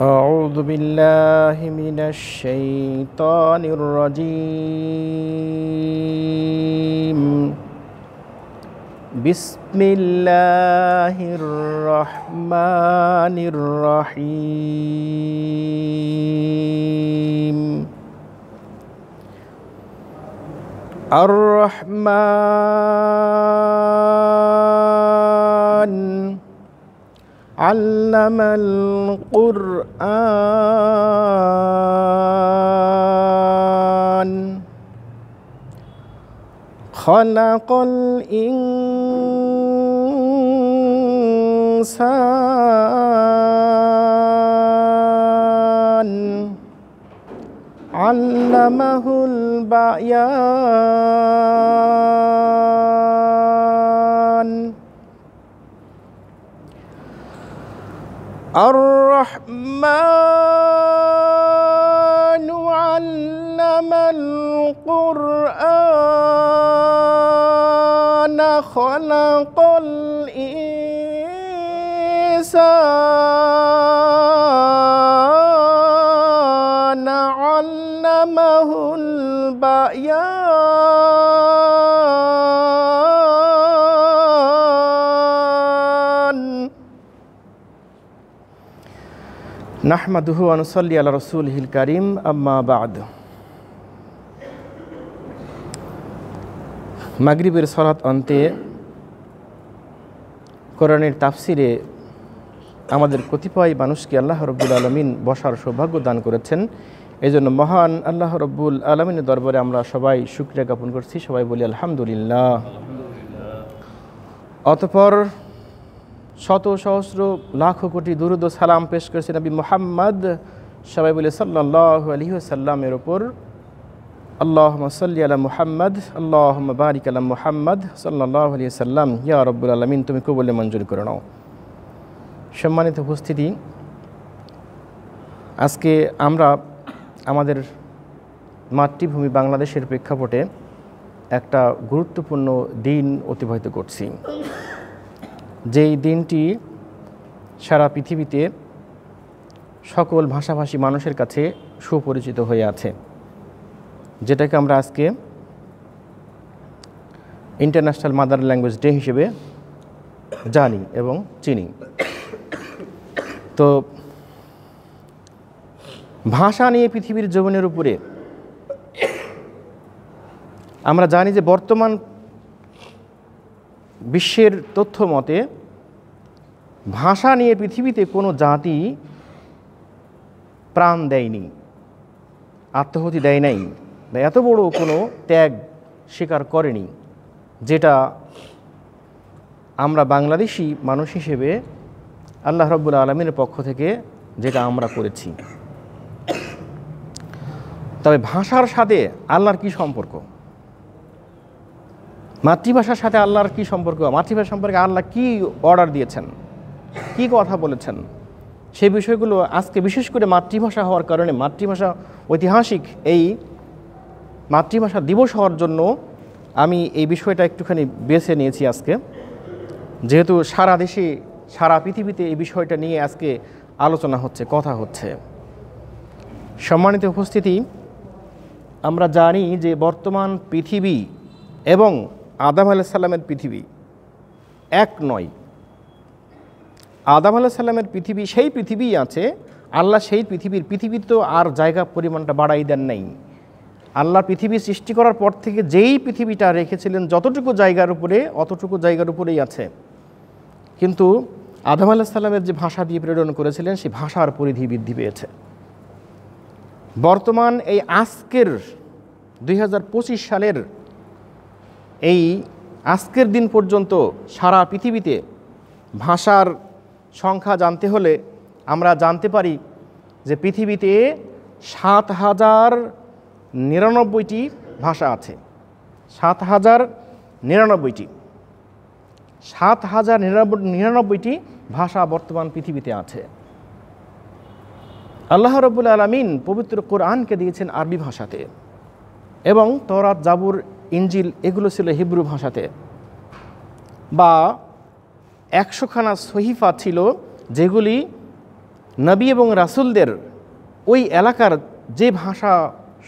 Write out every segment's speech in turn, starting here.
أعوذ بالله من الشيطان الرجيم بسم الله الرحمن الرحيم الرحمن علم القرآن خلق الإنسان علمه البيان الرحمن علم القرآن خلق الإنسان علمه البيان নাহমাদুহু ওয়া নুসাল্লি আলা রাসূলিহিল কারীম আম্মা বা'দ। মাগরিবের সালাত অন্তে কোরআনের তাফসিরে আমাদের কতিপয় মানুষকে আল্লাহ রাব্বুল আলামিন বসার সৌভাগ্য দান করেছেন। এজন্য মহান আল্লাহ রাব্বুল আলামিনের দরবারে আমরা সবাই শুকরিয়া জ্ঞাপন করছি। সবাই বলি আলহামদুলিল্লাহ। অতঃপর শত সহস্র লাখো কোটি দুরূদ ও সালাম পেশ করেছে নবী মুহাম্মদ, সবাই বলে সাল্লাল্লাহু আলাইহি ওয়াসাল্লামের ওপর। আল্লাহুম্মা সাল্লি আলা মুহাম্মদ, আল্লাহুম্মা বারিক আলা মুহাম্মদ সাল্লাল্লাহু আলাইহি ওয়াসাল্লাম। ইয়া রাব্বুল আলামিন, তুমি কবুলে মঞ্জুর করে নাও। সম্মানিত উপস্থিতি, আজকে আমরা আমাদের মাতৃভূমি বাংলাদেশের প্রেক্ষাপটে একটা গুরুত্বপূর্ণ দিন অতিবাহিত করছি, যেই দিনটি সারা পৃথিবীতে সকল ভাষাভাষী মানুষের কাছে সুপরিচিত হয়ে আছে, যেটাকে আমরা আজকে ইন্টারন্যাশনাল মাদার ল্যাঙ্গুয়েজ ডে হিসেবে জানি এবং চিনি। তো ভাষা নিয়ে পৃথিবীর জীবনের উপরে আমরা জানি যে বর্তমান বিশ্বের তথ্য মতে ভাষা নিয়ে পৃথিবীতে কোনো জাতি প্রাণ দেয়নি, আত্মাহুতি দেয় নাই, বা এত বড় কোনো ত্যাগ স্বীকার করেনি, যেটা আমরা বাংলাদেশি মানুষ হিসেবে আল্লাহ রাব্বুল আলামিনের পক্ষ থেকে যেটা আমরা করেছি। তবে ভাষার সাথে আল্লাহর কি সম্পর্ক, মাতৃভাষার সাথে আল্লাহর কি সম্পর্ক, মাতৃভাষা সম্পর্কে আল্লাহ কি অর্ডার দিয়েছেন, কি কথা বলেছেন, সেই বিষয়গুলো আজকে বিশেষ করে মাতৃভাষা হওয়ার কারণে, মাতৃভাষা ঐতিহাসিক এই মাতৃভাষা দিবস হওয়ার জন্য আমি এই বিষয়টা একটুখানি বেছে নিয়েছি আজকে, যেহেতু সারা দেশে সারা পৃথিবীতে এই বিষয়টা নিয়ে আজকে আলোচনা হচ্ছে, কথা হচ্ছে। সম্মানিত উপস্থিতি, আমরা জানি যে বর্তমান পৃথিবী এবং আদম আলাইহিস সালামের পৃথিবী এক নয়। আদম আলাইহিস সালামের পৃথিবী সেই পৃথিবীই আছে, আল্লাহ সেই পৃথিবীর তো আর জায়গা পরিমাণটা বাড়াই দেন নাই। আল্লাহ পৃথিবী সৃষ্টি করার পর থেকে যেই পৃথিবীটা রেখেছিলেন যতটুকু জায়গার উপরে, অতটুকু জায়গার উপরেই আছে। কিন্তু আদম আলাইহিস সালামের যে ভাষা দিয়ে প্রেরণ করেছিলেন, সেই ভাষার পরিধি বৃদ্ধি পেয়েছে। বর্তমান এই আজকের 2025 সালের এই আজকের দিন পর্যন্ত সারা পৃথিবীতে ভাষার সংখ্যা জানতে হলে আমরা জানতে পারি যে পৃথিবীতে 7099টি ভাষা আছে। 7099টি ভাষা বর্তমান পৃথিবীতে আছে। আল্লাহ রাব্বুল আলামিন পবিত্র কোরআনকে দিয়েছেন আরবি ভাষাতে, এবং তওরাত, জাবুর, ইনজিল এগুলো ছিল হিব্রু ভাষাতে, বা 100খানা সহিফা ছিল যেগুলি নবী এবং রাসূলদের ওই এলাকার যে ভাষা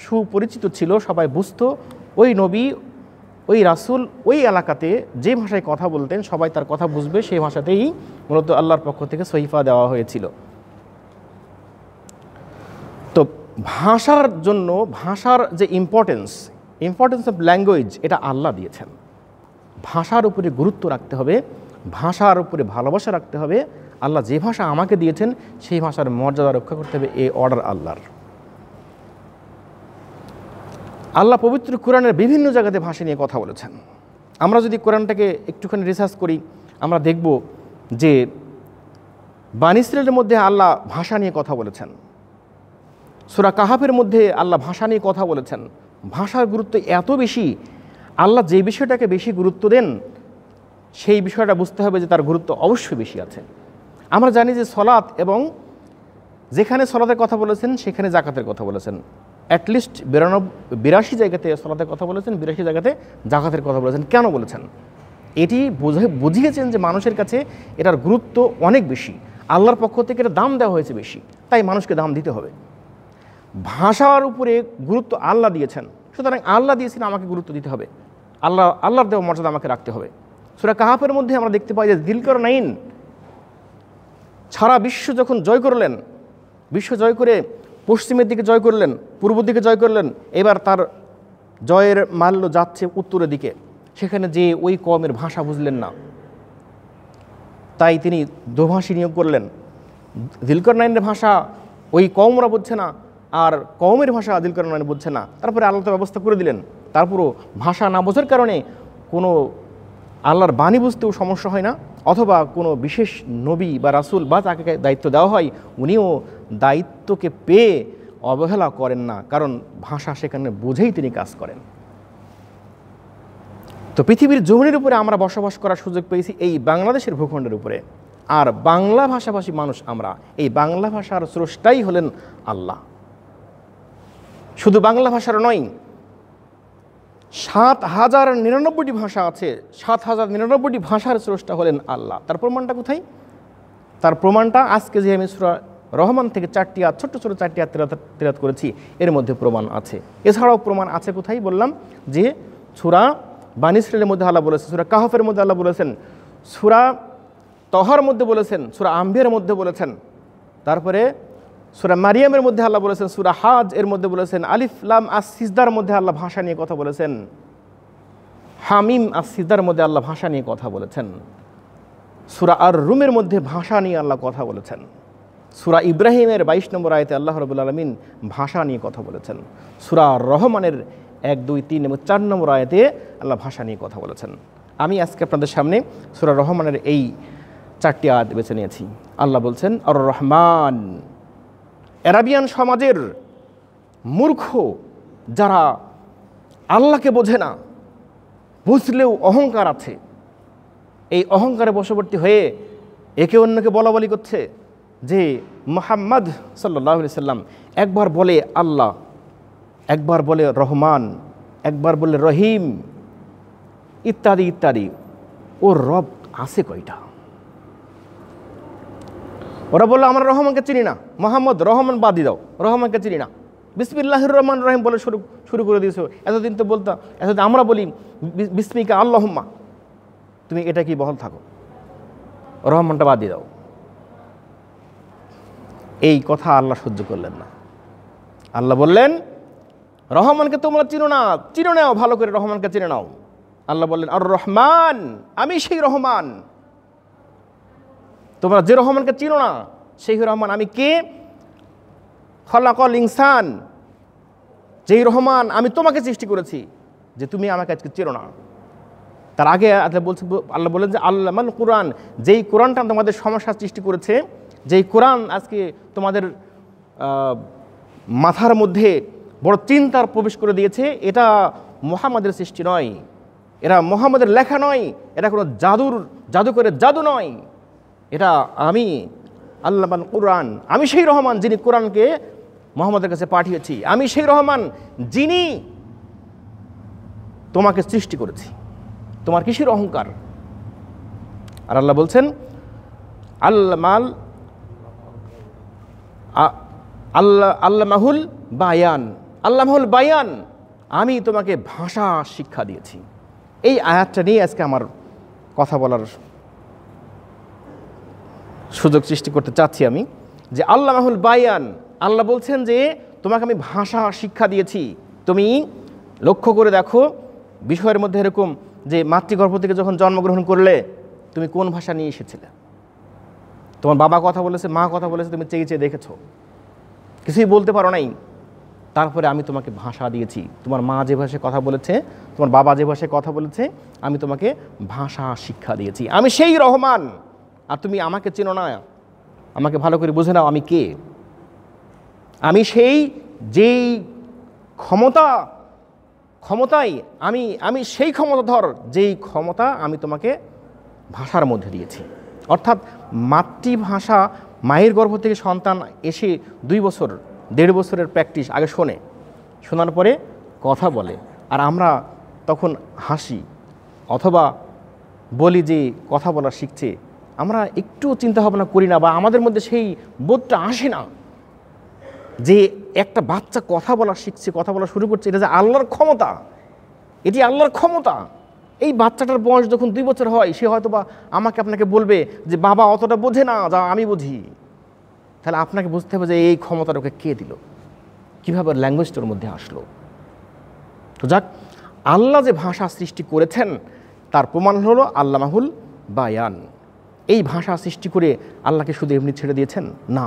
সুপরিচিত ছিল, সবাই বুঝতো, ওই নবী ওই রাসূল ওই এলাকাতে যে ভাষায় কথা বলতেন সবাই তার কথা বুঝবে, সেই ভাষাতেই মূলত আল্লাহর পক্ষ থেকে সহিফা দেওয়া হয়েছিল। তো ভাষার জন্য, ভাষার যে ইম্পর্টেন্স অফ ল্যাঙ্গুয়েজ, এটা আল্লাহ দিয়েছেন। ভাষার উপরে গুরুত্ব রাখতে হবে, ভাষার উপরে ভালোবাসা রাখতে হবে। আল্লাহ যে ভাষা আমাকে দিয়েছেন সেই ভাষার মর্যাদা রক্ষা করতে হবে, এই অর্ডার আল্লাহর। আল্লাহ পবিত্র কোরআনের বিভিন্ন জায়গাতে ভাষা নিয়ে কথা বলেছেন। আমরা যদি কোরআনটাকে একটুখানি রিসার্চ করি, আমরা দেখব যে বনী ইসরাঈলের মধ্যে আল্লাহ ভাষা নিয়ে কথা বলেছেন। সূরা কাহাফের মধ্যে আল্লাহ ভাষা নিয়ে কথা বলেছেন। ভাষার গুরুত্ব এত বেশি, আল্লাহ যে বিষয়টাকে বেশি গুরুত্ব দেন সেই বিষয়টা বুঝতে হবে যে তার গুরুত্ব অবশ্যই বেশি আছে। আমরা জানি যে সলাত, এবং যেখানে সলাতের কথা বলেছেন সেখানে জাকাতের কথা বলেছেন। অ্যাটলিস্ট 82 জায়গাতে সলাতের কথা বলেছেন, 82 জায়গাতে জাকাতের কথা বলেছেন। কেন বলেছেন? এটি বুঝিয়েছেন যে মানুষের কাছে এটার গুরুত্ব অনেক বেশি, আল্লাহর পক্ষ থেকে এটা দাম দেওয়া হয়েছে বেশি, তাই মানুষকে দাম দিতে হবে। ভাষার উপরে গুরুত্ব আল্লাহ দিয়েছেন, সুতরাং আল্লাহ দিয়েছেন, আমাকে গুরুত্ব দিতে হবে। আল্লাহর দেওয়া মর্যাদা আমাকে রাখতে হবে। সূরা কাহাফের মধ্যে আমরা দেখতে পাই যে যুলকারনাইন সারা বিশ্ব যখন জয় করলেন, বিশ্ব জয় করে পশ্চিমের দিকে জয় করলেন, পূর্ব দিকে জয় করলেন, এবার তার জয়ের মাল্য যাচ্ছে উত্তরের দিকে। সেখানে যে ওই কওমের ভাষা বুঝলেন না, তাই তিনি দোভাষী নিয়োগ করলেন। যুলকারনাইনের ভাষা ওই কওমরা বুঝছে না, আর কওমের ভাষা যুলকারনাইন বুঝছে না। তারপরে আল্লাহ তো ব্যবস্থা করে দিলেন। তারপরও ভাষা না বোঝার কারণে কোনো আল্লাহর বাণী বুঝতেও সমস্যা হয় না, অথবা কোনো বিশেষ নবী বা রাসূল বা তাকে দায়িত্ব দেওয়া হয়, উনিও দায়িত্বকে পেয়ে অবহেলা করেন না, কারণ ভাষা সেখানে বুঝেই তিনি কাজ করেন। তো পৃথিবীর জমিনের উপরে আমরা বসবাস করার সুযোগ পেয়েছি এই বাংলাদেশের ভূখণ্ডের উপরে, আর বাংলা ভাষাভাষী মানুষ আমরা। এই বাংলা ভাষার স্রষ্টাই হলেন আল্লাহ। শুধু বাংলা ভাষার নয়, 7099টি ভাষা আছে, 7099টি ভাষার স্রষ্টা হলেন আল্লাহ। তার প্রমাণটা কোথায়? তার প্রমাণটা আজকে যে আমি সূরা রহমান থেকে 4টি আয়াত, ছোট্ট ছোট 4টি আয়াত তেলাওয়াত করেছি, এর মধ্যে প্রমাণ আছে। এছাড়াও প্রমাণ আছে কোথায়? বললাম যে সূরা বনী ইসরাঈলের মধ্যে আল্লাহ বলেছেন, সূরা কাহফের মধ্যে আল্লাহ বলেছেন, সূরা তহার মধ্যে বলেছেন, সূরা আম্বিয়ার মধ্যে বলেছেন, তারপরে সূরা মারিয়ামের মধ্যে আল্লাহ বলেছেন, সূরা হাজ এর মধ্যে বলেছেন, আলিফ লাম আস সিজদার মধ্যে আল্লাহ ভাষা নিয়ে কথা বলেছেন, হামিম আস সিজদার মধ্যে আল্লাহ ভাষা নিয়ে কথা বলেছেন, সূরা আর রুমের মধ্যে ভাষা নিয়ে আল্লাহ কথা বলেছেন, সূরা ইব্রাহিমের 22 নম্বর আয়াতে আল্লাহ রাব্বুল আলামিন ভাষা নিয়ে কথা বলেছেন, সূরা রহমানের 1, 2, 3 এবং 4 নম্বর আয়াতে আল্লাহ ভাষা নিয়ে কথা বলেছেন। আমি আজকে আপনাদের সামনে সূরা রহমানের এই 4টি আয়াত বেছে নিয়েছি। আল্লাহ বলছেন, আর রহমান। আরাবিয়ান সমাজের মূর্খ যারা আল্লাহকে বোঝে না, বুঝলেও অহংকার আছে, এই অহংকারে বশবর্তী হয়ে একে অন্যকে বলাবলি করছে যে মুহাম্মদ সাল্লাল্লাহু আলাইহি সাল্লাম একবার বলে আল্লাহ, একবার বলে রহমান, একবার বলে রহিম, ইত্যাদি ইত্যাদি। ওর রব আছে কয়টা? ওরা বললো আমরা রহমানকে চিনি না, মুহাম্মদ রহমান বাদই দাও, রহমানকে চিনি না, বিসমিল্লাহির রহমান রহিম বলে শুরু করে দিয়েছো। এতদিন তো বলতাম, এতদিন আমরা বলি বিসমিকা আল্লাহুম্মা, তুমি এটা কি বহাল থাকো, রহমানটা বাদ দিয়ে দাও। এই কথা আল্লাহ সহ্য করলেন না। আল্লাহ বললেন, রহমানকে তোমরা চিনো নাও, ভালো করে রহমানকে চিনে নাও। আল্লাহ বললেন, আর রহমান, আমি সেই রহমান। তোমরা যে রহমানকে চিনো না সেই রহমান আমি কে? খলাকল ইনসান, যেই রহমান আমি তোমাকে সৃষ্টি করেছি, যে তুমি আমাকে আজকে চিনো না। তার আগে আল্লাহ বলেন যে আল্লামাল কোরআন, যেই কোরআনটা তোমাদের সমস্যা সৃষ্টি করেছে, যেই কোরআন আজকে তোমাদের মাথার মধ্যে বড় চিন্তার প্রবেশ করে দিয়েছে, এটা মুহাম্মাদের সৃষ্টি নয়, এটা মুহাম্মাদের লেখা নয়, এটা কোনো জাদুকরের জাদু নয়, এটা আমি আল্লামাল কোরআন, আমি সেই রহমান যিনি কোরআনকে মুহাম্মাদের কাছে পাঠিয়েছি, আমি সেই রহমান যিনি তোমাকে সৃষ্টি করেছি। তোমার কিসের অহংকার? আর আল্লাহ বলছেন, আল্লামাহুল বায়ান, আল্লামাহুল বায়ান, আমি তোমাকে ভাষা শিক্ষা দিয়েছি। এই আয়াতটা নিয়ে আজকে আমার কথা বলার সুযোগ সৃষ্টি করতে চাচ্ছি আমি, যে আল্লামাহুল বায়ান, আল্লাহ বলছেন যে তোমাকে আমি ভাষা শিক্ষা দিয়েছি। তুমি লক্ষ্য করে দেখো বিষয়ের মধ্যে এরকম যে মাতৃগর্ভ থেকে যখন জন্মগ্রহণ করলে তুমি কোন ভাষা নিয়ে এসেছিলে? তোমার বাবা কথা বলেছে, মা কথা বলেছে, তুমি চেয়ে চেয়ে দেখেছো, কিছুই বলতে পারো নাই। তারপরে আমি তোমাকে ভাষা দিয়েছি। তোমার মা যে ভাষায় কথা বলেছে, তোমার বাবা যে ভাষায় কথা বলেছে, আমি তোমাকে ভাষা শিক্ষা দিয়েছি। আমি সেই রহমান, আর তুমি আমাকে চেনো না। আমাকে ভালো করে বুঝে নাও, আমি কে। আমি সেই যেই ক্ষমতায় আমি সেই ক্ষমতাধর, যেই ক্ষমতা আমি তোমাকে ভাষার মধ্যে দিয়েছি। অর্থাৎ মাতৃভাষা, মায়ের গর্ভ থেকে সন্তান এসে 2 বছর 1.5 বছরের প্র্যাকটিস আগে শোনার পরে কথা বলে, আর আমরা তখন হাসি অথবা বলি যে কথা বলা শিখছে। আমরা একটু চিন্তা ভাবনা করি না, বা আমাদের মধ্যে সেই বোধটা আসে না যে একটা বাচ্চা কথা বলা শিখছে, কথা বলা শুরু করছে, এটা যে আল্লাহর ক্ষমতা, এটি আল্লাহর ক্ষমতা। এই বাচ্চাটার বয়স যখন 2 বছর হয়, সে হয়তো বা আমাকে আপনাকে বলবে যে বাবা অতটা বোঝে না, যা আমি বুঝি। তাহলে আপনাকে বুঝতে হবে যে এই ক্ষমতাটা ওকে কে দিল, কীভাবে ল্যাঙ্গুয়েজটার মধ্যে আসলো। তো যাক, আল্লাহ যে ভাষা সৃষ্টি করেছেন তার প্রমাণ হলো আল্লামাহুল বায়ান। এই ভাষা সৃষ্টি করে আল্লাহকে শুধু এমনি ছেড়ে দিয়েছেন না,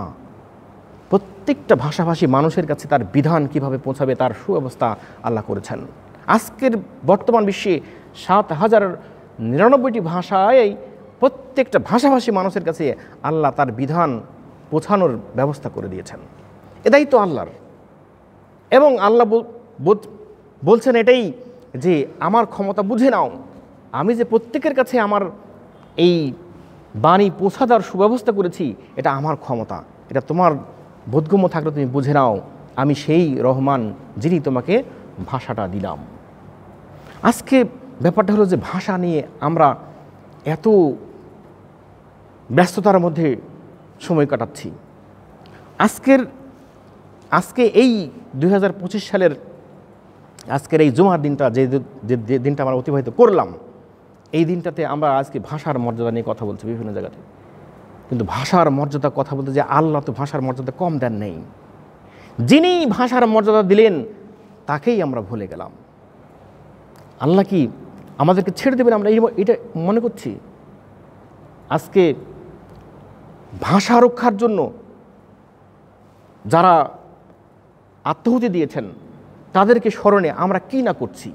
প্রত্যেকটা ভাষাভাষী মানুষের কাছে তার বিধান কিভাবে পৌঁছাবে তার সুব্যবস্থা আল্লাহ করেছেন। আজকের বর্তমান বিশ্বে 7,099টি ভাষায় প্রত্যেকটা ভাষাভাষী মানুষের কাছে আল্লাহ তার বিধান পৌঁছানোর ব্যবস্থা করে দিয়েছেন। এটাই তো আল্লাহর। এবং আল্লাহ বলছেন এটাই যে আমার ক্ষমতা বুঝে নাও, আমি যে প্রত্যেকের কাছে আমার এই বাণী পৌঁছা দেওয়ার সুব্যবস্থা করেছি, এটা আমার ক্ষমতা। এটা তোমার বোধগম্য থাকলে তুমি বুঝে নাও, আমি সেই রহমান যিনি তোমাকে ভাষাটা দিলাম। আজকে ব্যাপারটা হলো যে ভাষা নিয়ে আমরা এত ব্যস্ততার মধ্যে সময় কাটাচ্ছি। আজকে এই 2025 সালের আজকের এই জুমার দিনটা, যে দিনটা আমরা অতিবাহিত করলাম, এই দিনটাতে আমরা আজকে ভাষার মর্যাদা নিয়ে কথা বলছি বিভিন্ন জায়গাতে। কিন্তু ভাষার মর্যাদা কথা বলতে যে আল্লাহ তো ভাষার মর্যাদা কম দেন নেই। যিনি ভাষার মর্যাদা দিলেন তাকেই আমরা ভুলে গেলাম। আল্লাহ কি আমাদেরকে ছেড়ে দেবেন আমরা এটা মনে করছি? আজকে ভাষা রক্ষার জন্য যারা আত্মাহুতি দিয়েছেন তাদেরকে স্মরণে আমরা কি না করছি,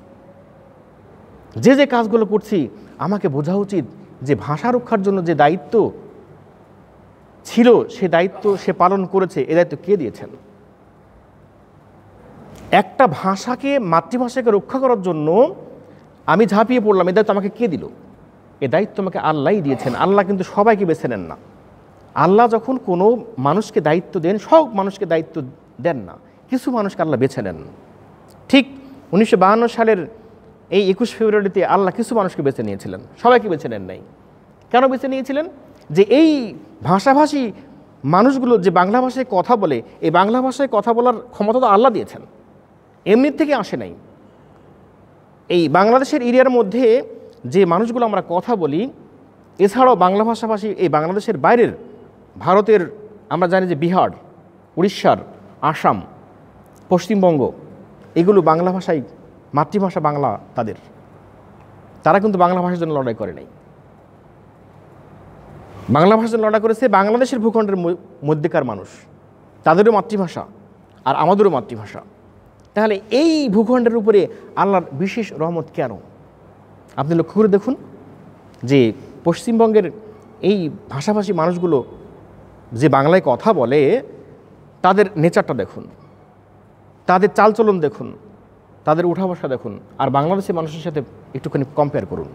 যে কাজগুলো করছি, আমাকে বোঝা উচিত যে ভাষা রক্ষার জন্য যে দায়িত্ব ছিল সে দায়িত্ব সে পালন করেছে। এ দায়িত্ব কে দিয়েছেন? একটা ভাষাকে, মাতৃভাষাকে রক্ষা করার জন্য আমি ঝাঁপিয়ে পড়লাম, এ দায়িত্ব আমাকে কে দিল? এ দায়িত্ব আমাকে আল্লাহই দিয়েছেন। আল্লাহ কিন্তু সবাইকে বেছে নেন না। আল্লাহ যখন কোনো মানুষকে দায়িত্ব দেন, সব মানুষকে দায়িত্ব দেন না, কিছু মানুষকে আল্লাহ বেছে নেন। ঠিক 1952 সালের এই 21 ফেব্রুয়ারিতে আল্লাহ কিছু মানুষকে বেছে নিয়েছিলেন, সবাইকে বেছে নেন নাই। কেন বেছে নিয়েছিলেন? যে এই ভাষাভাষী মানুষগুলো যে বাংলা ভাষায় কথা বলে, এই বাংলা ভাষায় কথা বলার ক্ষমতা তো আল্লাহ দিয়েছেন, এমনি থেকে আসে নাই। এই বাংলাদেশের এরিয়ার মধ্যে যে মানুষগুলো আমরা কথা বলি, এছাড়াও বাংলা ভাষাভাষী এই বাংলাদেশের বাইরের ভারতের, আমরা জানি যে বিহার, উড়িষ্যার, আসাম, পশ্চিমবঙ্গ, এগুলো বাংলা ভাষায়, মাতৃভাষা বাংলা তাদের, তারা কিন্তু বাংলা ভাষার জন্য লড়াই করে নাই। বাংলা ভাষার জন্য লড়াই করেছে বাংলাদেশের ভূখণ্ডের মধ্যেকার মানুষ, তাদেরও মাতৃভাষা আর আমাদেরও মাতৃভাষা। তাহলে এই ভূখণ্ডের উপরে আল্লাহর বিশেষ রহমত কেন? আপনি লক্ষ্য করে দেখুন যে পশ্চিমবঙ্গের এই ভাষাভাষী মানুষগুলো যে বাংলায় কথা বলে, তাদের নেচারটা দেখুন, তাদের চালচলন দেখুন, তাদের উঠা বসা দেখুন, আর বাংলাদেশের মানুষের সাথে একটুখানি কম্পেয়ার করুন।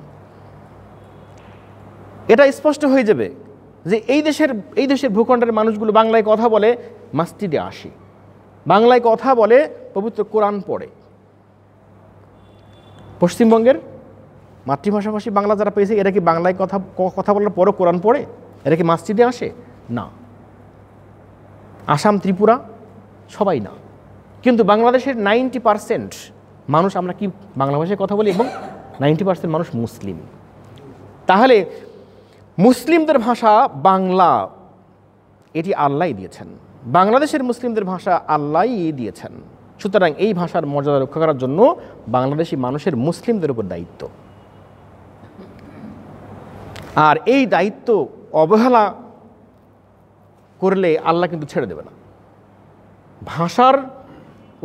এটা স্পষ্ট হয়ে যাবে যে এই দেশের ভূখণ্ডের মানুষগুলো বাংলায় কথা বলে, মসজিদে আসে, বাংলায় কথা বলে, পবিত্র কোরআন পড়ে। পশ্চিমবঙ্গের মাতৃভাষাভাষী বাংলা যারা পেয়েছে, এরা কি বাংলায় কথা বলার পরও কোরআন পড়ে? এরা কি মসজিদে আসে? না। আসাম, ত্রিপুরা সবাই না, কিন্তু বাংলাদেশের 90% মানুষ আমরা কি বাংলা ভাষায় কথা বলি এবং 90% মানুষ মুসলিম। তাহলে মুসলিমদের ভাষা বাংলা, এটি আল্লাহই দিয়েছেন। বাংলাদেশের মুসলিমদের ভাষা আল্লাহই দিয়েছেন। সুতরাং এই ভাষার মর্যাদা রক্ষা করার জন্য বাংলাদেশি মানুষের মুসলিমদের উপর দায়িত্ব। আর এই দায়িত্ব অবহেলা করলে আল্লাহ কিন্তু ছেড়ে দেবে না। ভাষার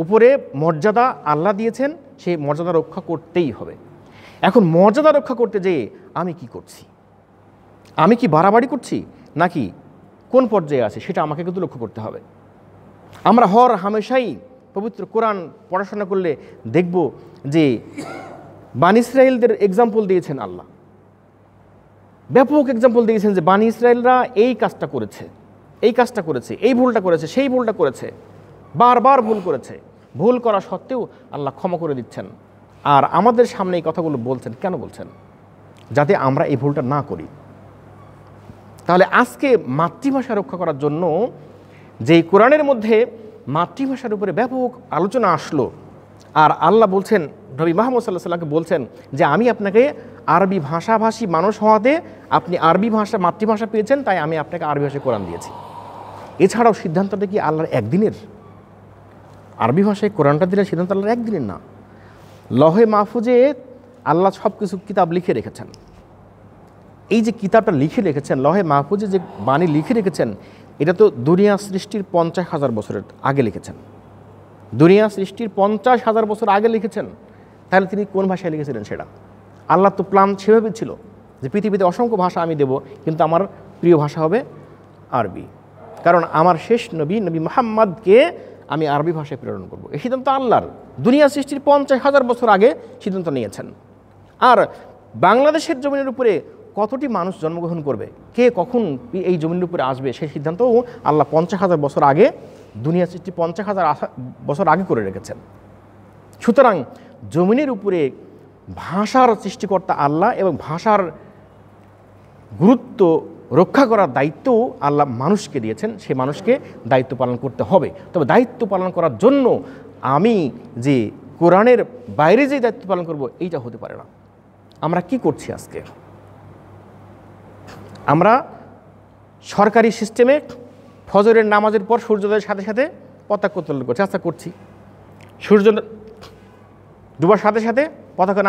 উপরে মর্যাদা আল্লাহ দিয়েছেন, সেই মর্যাদা রক্ষা করতেই হবে। এখন মর্যাদা রক্ষা করতে যেয়ে আমি কি করছি, আমি কি বাড়াবাড়ি করছি নাকি কোন পর্যায়ে আছে, সেটা আমাকে কিন্তু লক্ষ্য করতে হবে। আমরা হর হামেশাই পবিত্র কোরআন পড়াশোনা করলে দেখব যে বানি ইসরায়েলদের এক্সাম্পল দিয়েছেন আল্লাহ, ব্যাপক এক্সাম্পল দিয়েছেন যে বানি ইসরায়েলরা এই কাজটা করেছে, এই কাজটা করেছে, এই ভুলটা করেছে, সেই ভুলটা করেছে, বারবার ভুল করেছে। ভুল করা সত্ত্বেও আল্লাহ ক্ষমা করে দিচ্ছেন। আর আমাদের সামনে এই কথাগুলো বলছেন, কেন বলছেন? যাতে আমরা এই ভুলটা না করি। তাহলে আজকে মাতৃভাষা রক্ষা করার জন্য যেই কোরআনের মধ্যে মাতৃভাষার উপরে ব্যাপক আলোচনা আসলো, আর আল্লাহ বলছেন, নবী মুহাম্মদ সাল্লাল্লাহু আলাইহি ওয়াসাল্লামকে বলছেন যে আমি আপনাকে আরবি ভাষাভাষী মানুষ হওয়াতে আপনি আরবি ভাষা মাতৃভাষা পেয়েছেন, তাই আমি আপনাকে আরবি ভাষায় কোরআন দিয়েছি। এছাড়াও সিদ্ধান্তটা কি আল্লাহর একদিনের? আরবি ভাষায় কোরআনটা দিলে সিদ্ধান্ত আল্লাহর একদিনের না। লহে মাহফুজে আল্লাহ সব কিছু কিতাব লিখে রেখেছেন। এই যে কিতাবটা লিখে রেখেছেন, লহে মাহফুজে যে বাণী লিখে রেখেছেন, এটা তো দুনিয়া সৃষ্টির 50,000 বছরের আগে লিখেছেন। দুনিয়া সৃষ্টির 50,000 বছর আগে লিখেছেন। তাহলে তিনি কোন ভাষায় লিখেছিলেন সেটা? আল্লাহ তো প্ল্যান সেভাবে ছিল যে পৃথিবীতে অসংখ্য ভাষা আমি দেব, কিন্তু আমার প্রিয় ভাষা হবে আরবি, কারণ আমার শেষ নবী মুহাম্মদকে আমি আরবি ভাষায় প্রেরণ করব। এই সিদ্ধান্ত আল্লাহর দুনিয়া সৃষ্টির 50,000 বছর আগে সিদ্ধান্ত নিয়েছেন। আর বাংলাদেশের জমিনের উপরে কতটি মানুষ জন্মগ্রহণ করবে, কে কখন এই জমিনের উপরে আসবে, সেই সিদ্ধান্তও আল্লাহ 50,000 বছর আগে, দুনিয়া সৃষ্টি 50,000 বছর আগে করে রেখেছেন। সুতরাং জমিনের উপরে ভাষার সৃষ্টিকর্তা আল্লাহ, এবং ভাষার গুরুত্ব রক্ষা করার দায়িত্ব আল্লাহ মানুষকে দিয়েছেন। সে মানুষকে দায়িত্ব পালন করতে হবে। তবে দায়িত্ব পালন করার জন্য আমি যে কোরআনের বাইরে যে দায়িত্ব পালন করব, এইটা হতে পারে না। আমরা কি করছি আজকে? আমরা সরকারি সিস্টেমে ফজরের নামাজের পর সূর্যোদয়ের সাথে সাথে পতাকা উত্তোলন করছি, আচ্ছা করছি। সূর্য ডুবার সাথে সাথে পতাকা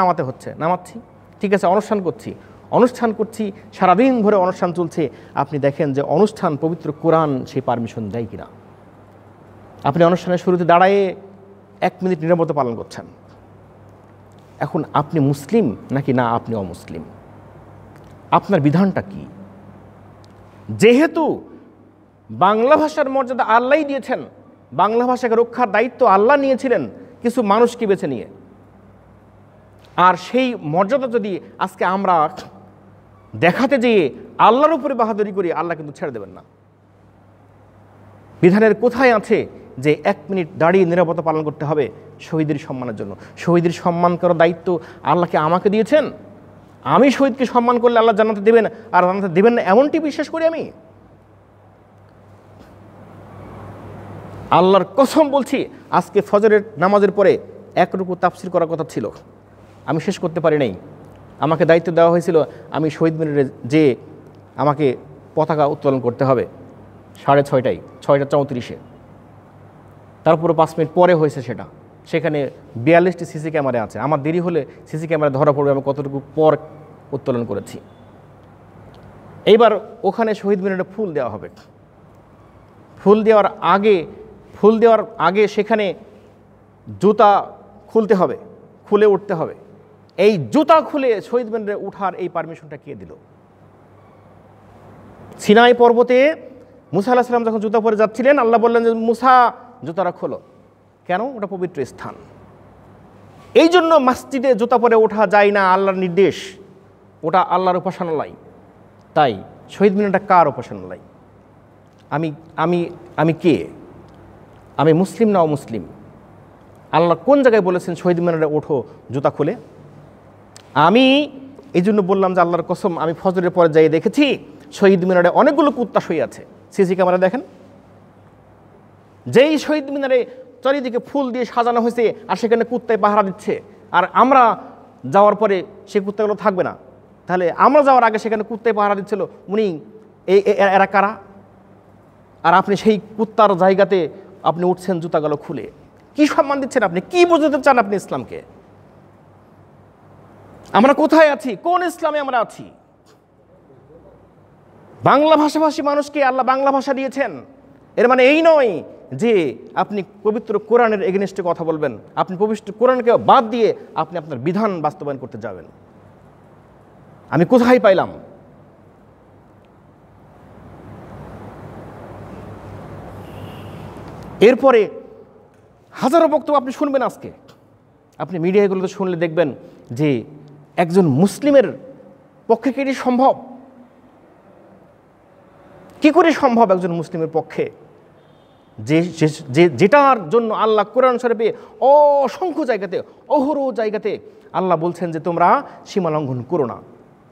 নামাচ্ছি, ঠিক আছে, অনুষ্ঠান করছি, সারাদিন ধরে অনুষ্ঠান চলছে। আপনি দেখেন যে অনুষ্ঠান পবিত্র কোরআন সেই পারমিশন দেয় কিনা। আপনি অনুষ্ঠানের শুরুতে দাঁড়ায়ে 1 মিনিট নীরবতা পালন করছেন। এখন আপনি মুসলিম নাকি না আপনি অমুসলিম? আপনার বিধানটা কি? যেহেতু বাংলা ভাষার মর্যাদা আল্লাহই দিয়েছেন, বাংলা ভাষাকে রক্ষার দায়িত্ব আল্লাহ নিয়েছিলেন কিছু মানুষকে বেছে নিয়ে, আর সেই মর্যাদা যদি আজকে আমরা দেখাতে যেয়ে আল্লাহর উপরে বাহাদুরি করি, আল্লাহ কিন্তু ছেড়ে দেবেন না। বিধানের কোথায় আছে যে 1 মিনিট দাঁড়িয়ে নীরবতা পালন করতে হবে শহীদের সম্মানের জন্য? শহীদের সম্মান করার দায়িত্ব আল্লাহকে আমাকে দিয়েছেন। আমি শহীদকে সম্মান করলে আল্লাহ জান্নাতে দেবেন, আর জান্নাতে দেবেন না এমনটি বিশ্বাস করি আমি। আল্লাহর কসম বলছি, আজকে ফজরের নামাজের পরে 1 রুকু তাফসির করার কথা ছিল, আমি শেষ করতে পারি নাই। আমাকে দায়িত্ব দেওয়া হয়েছিল আমি শহীদ মিনারে যে আমাকে পতাকা উত্তোলন করতে হবে 6:30টায়, 6:34-এ। তারপরে 5 মিনিট পরে হয়েছে সেটা। সেখানে 42টি সিসি ক্যামেরা আছে। আমার দেরি হলে সিসি ক্যামেরা ধরা পড়বে আমি কতটুকু পর উত্তোলন করেছি। এইবার ওখানে শহীদ মিনারে ফুল দেওয়া হবে। ফুল দেওয়ার আগে সেখানে জুতা খুলতে হবে, খুলে উঠতে হবে। এই জুতা খুলে শহীদ মিনারে উঠার এই পারমিশনটা কে দিল? সিনাই পর্বতে মুসা আলাইহিস সালাম যখন জুতা পরে যাচ্ছিলেন, আল্লাহ বললেন যে মুসা জুতাটা খোলো। কেন? ওটা পবিত্র স্থান। এই জন্য মসজিদে জুতা পরে ওঠা যায় না, আল্লাহর নির্দেশ। ওটা আল্লাহর উপাসনালয়। তাই শহীদ মিনারটা কার উপাসনালয়? আমি কে? আমি মুসলিম না অমুসলিম? আল্লাহ কোন জায়গায় বলেছেন শহীদ মিনারে ওঠো জুতা খুলে? আমি এই জন্য বললাম যে আল্লাহর কসম, আমি ফজরের পরে যাই দেখেছি শহীদ মিনারে অনেকগুলো কুত্তা শুয়ে আছে। সিসি ক্যামেরা দেখেন, যেই শহীদ মিনারে চারিদিকে ফুল দিয়ে সাজানো হয়েছে আর সেখানে কুত্তায় পাহারা দিচ্ছে, আর আমরা যাওয়ার পরে সেই কুত্তাগুলো থাকবে না, তাহলে আমরা যাওয়ার আগে সেখানে কুত্তায় পাহারা দিচ্ছিল, উনি এরা কারা? আর আপনি সেই কুত্তার জায়গাতে আপনি উঠছেন জুতাগুলো খুলে। কি সম্মান দিচ্ছেন আপনি? কি বোঝাতে চান আপনি ইসলামকে? আমরা কোথায় আছি? কোন ইসলামে আমরা আছি? বাংলা ভাষাভাষী মানুষকে আল্লাহ বাংলা ভাষা দিয়েছেন, এর মানে এই নয় যে আপনি পবিত্র কোরআনের এগেনস্টে কথা বলবেন, আপনি পবিত্র কোরআনকে বাদ দিয়ে আপনি আপনার বিধান বাস্তবায়ন করতে যাবেন। আমি কোথায় পাইলাম? এরপরে হাজারো বক্তব্য আপনি শুনবেন আজকে, আপনি মিডিয়াগুলোতে শুনলে দেখবেন যে একজন মুসলিমের পক্ষে কি এটি সম্ভব? কি করে সম্ভব একজন মুসলিমের পক্ষে যেটার জন্য আল্লাহ কোরআন শরীফে অসংখ্য জায়গাতে, অহরহ জায়গাতে আল্লাহ বলছেন যে তোমরা সীমা লঙ্ঘন করো না,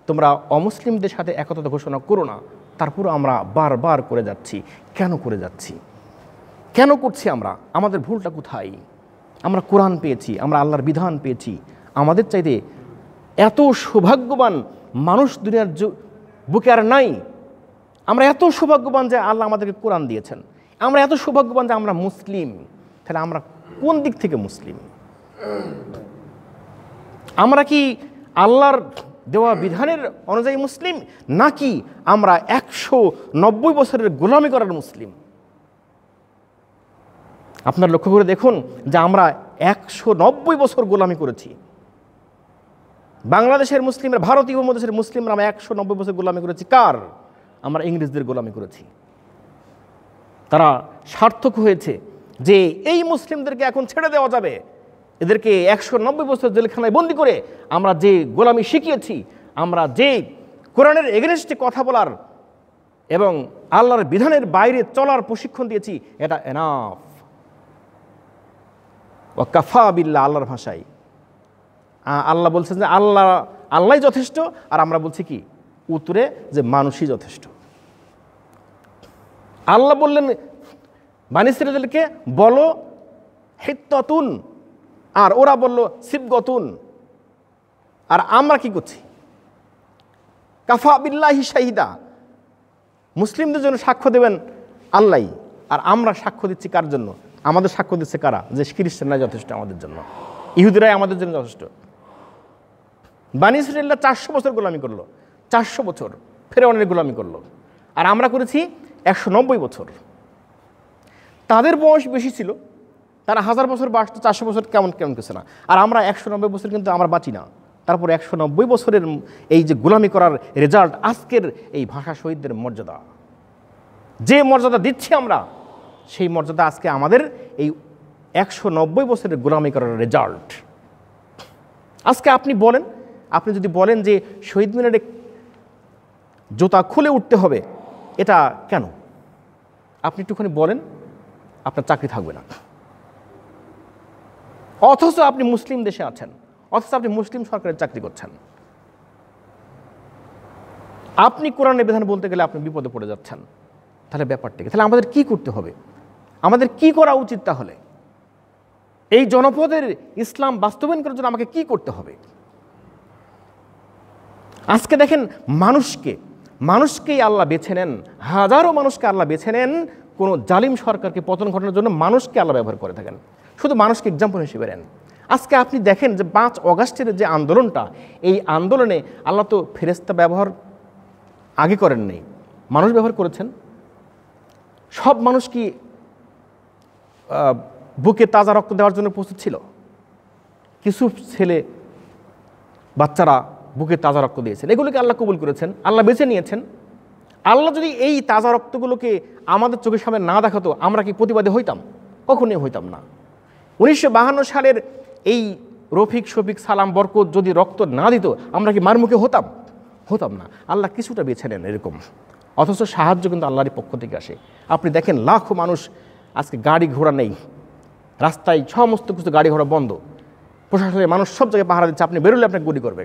তোমরা অমুসলিমদের সাথে একতা ঘোষণা করো না, তারপর আমরা বারবার করে যাচ্ছি। কেন করে যাচ্ছি? কেন করছি আমরা? আমাদের ভুলটা কোথায়? আমরা কোরআন পেয়েছি, আমরা আল্লাহর বিধান পেয়েছি, আমাদের চাইতে এত সৌভাগ্যবান মানুষ দুনিয়ার বুকে আর নাই। আমরা এত সৌভাগ্যবান যে আল্লাহ আমাদেরকে কোরআন দিয়েছেন, আমরা এত সৌভাগ্যবান যে আমরা মুসলিম। তাহলে আমরা কোন দিক থেকে মুসলিম? আমরা কি আল্লাহর দেওয়া বিধানের অনুযায়ী মুসলিম, নাকি আমরা 190 বছরের গোলামি করার মুসলিম? আপনার লক্ষ্য করে দেখুন যে আমরা 190 বছর গোলামি করেছি। বাংলাদেশের মুসলিমরা, ভারতীয় উপমহাদেশের মুসলিমরা আমরা 190 বছর গোলামি করেছি। কার? আমরা ইংরেজদের গোলামি করেছি। তারা সার্থক হয়েছে যে এই মুসলিমদেরকে এখন ছেড়ে দেওয়া যাবে, এদেরকে 190 বছর জেলখানায় বন্দি করে আমরা যে গোলামি শিখিয়েছি, আমরা যে কোরআনের এগেনস্টে কথা বলার এবং আল্লাহর বিধানের বাইরে চলার প্রশিক্ষণ দিয়েছি, এটা এনাফ। ও কাফা বিল্লাহ, আল্লাহর ভাষায় আল্লাহ বলছেন যে আল্লাহই যথেষ্ট, আর আমরা বলছি কি উত্তরে যে মানুষই যথেষ্ট। আল্লাহ বললেন বানী ইসরাঈলকে বলো হিত্তাতুন, আর ওরা বলল সিবগতুন। আর আমরা কি করছি? কাফা বিল্লাহি শাহিদা, মুসলিমদের জন্য সাক্ষ্য দেবেন আল্লাহ, আর আমরা সাক্ষ্য দিচ্ছি কার জন্য? আমাদের সাক্ষ্য দিচ্ছে কারা? যে খ্রিস্টানরাই যথেষ্ট আমাদের জন্য, ইহুদিরাই আমাদের জন্য যথেষ্ট। বানী ইসরাঈলরা 400 বছর গোলামি করলো, 400 বছর ফেরাউনের গোলামি করলো, আর আমরা করেছি 190 বছর। তাদের বয়স বেশি ছিল, তারা 1000 বছর বাঁচত, 400 বছর কেমন কিছু না। আর আমরা 190 বছর কিন্তু আমরা বাঁচি না। তারপর 190 বছরের এই যে গোলামি করার রেজাল্ট আজকের এই ভাষা শহীদদের মর্যাদা, যে মর্যাদা দিচ্ছি আমরা, সেই মর্যাদা আজকে আমাদের এই 190 বছরের গোলামি করার রেজাল্ট। আজকে আপনি বলেন, আপনি যদি বলেন যে শহীদ মিনারে জুতা খুলে উঠতে হবে, এটা কেন? আপনি একটুখানি বলেন, আপনার চাকরি থাকবে না। অথচ আপনি মুসলিম দেশে আছেন, অথচ আপনি মুসলিম সরকারের চাকরি করছেন। আপনি কোরআনের বিধান বলতে গেলে আপনি বিপদে পড়ে যাচ্ছেন। তাহলে ব্যাপারটা কি? তাহলে আমাদের কি করতে হবে? আমাদের কি করা উচিত? তাহলে এই জনপদের ইসলাম বাস্তবায়ন করার জন্য আমাকে কি করতে হবে? আজকে দেখেন মানুষকেই আল্লাহ বেছে নেন, হাজারো মানুষকে আল্লাহ বেছে নেন কোনো জালিম সরকারকে পতন ঘটানোর জন্য। মানুষকে আল্লাহ ব্যবহার করে থাকেন, শুধু মানুষকে এক্সাম্পল হিসেবে নেন। আজকে আপনি দেখেন যে 5 অগাস্টের যে আন্দোলনটা, এই আন্দোলনে আল্লাহ তো ফেরেশতা ব্যবহার আগে করেন নাই, মানুষ ব্যবহার করেছেন। সব মানুষ কি বুকে তাজা রক্ত দেওয়ার জন্য প্রস্তুত ছিল? কিছু ছেলে বাচ্চারা বুকে তাজা রক্ত দিয়েছেন, এগুলোকে আল্লাহ কবুল করেছেন, আল্লাহ বেছে নিয়েছেন। আল্লাহ যদি এই তাজা রক্তগুলোকে আমাদের চোখের সামনে না দেখাতো, আমরা কি প্রতিবাদী হইতাম? কখনোই হইতাম না। 1952 সালের এই রফিক, শফিক, সালাম, বরকত যদি রক্ত না দিত, আমরা কি মারমুখে হতাম না। আল্লাহ কিছুটা বেছে নেন এরকম। অথচ সাহায্য কিন্তু আল্লাহরই পক্ষ থেকে আসে। আপনি দেখেন লাখো মানুষ, আজকে গাড়ি ঘোড়া নেই, রাস্তায় সমস্ত কিছু গাড়ি ঘোড়া বন্ধ, প্রশাসনের মানুষ সব জায়গায় পাহারা দিচ্ছে, আপনি বেরোলে আপনাকে গুলি করবে।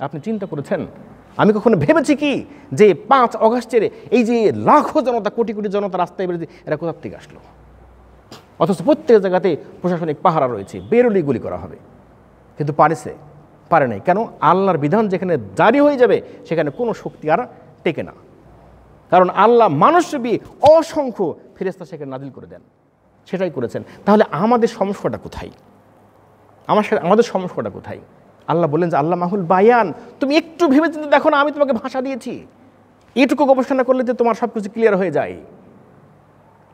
আপনি চিন্তা করেছেন আমি কখনো ভেবেছি কি যে 5 অগাস্টের এই যে লাখো জনতা, কোটি কোটি জনতা রাস্তায় বেরোচ্ছে, এরা কোথার থেকে আসলো? অথচ প্রত্যেক জায়গাতে প্রশাসনিক পাহারা রয়েছে, বেরোলেই গুলি করা হবে। কিন্তু পারে নাই। কেন? আল্লাহর বিধান যেখানে জারি হয়ে যাবে সেখানে কোনো শক্তি আর টেকে না। কারণ আল্লাহ মানুষরূপী অসংখ্য ফেরেশতা সেখানে নাজিল করে দেন, সেটাই করেছেন। তাহলে আমাদের সমস্যাটা কোথায়? আমাদের সমস্যাটা কোথায়? আল্লাহ বললেন যে আল্লাহ মাহুল বায়ান, তুমি একটু ভেবে চিন্তে দেখো না, আমি তোমাকে ভাষা দিয়েছি, এটুকু গবেষণা করলে যে তোমার সব কিছু ক্লিয়ার হয়ে যায়।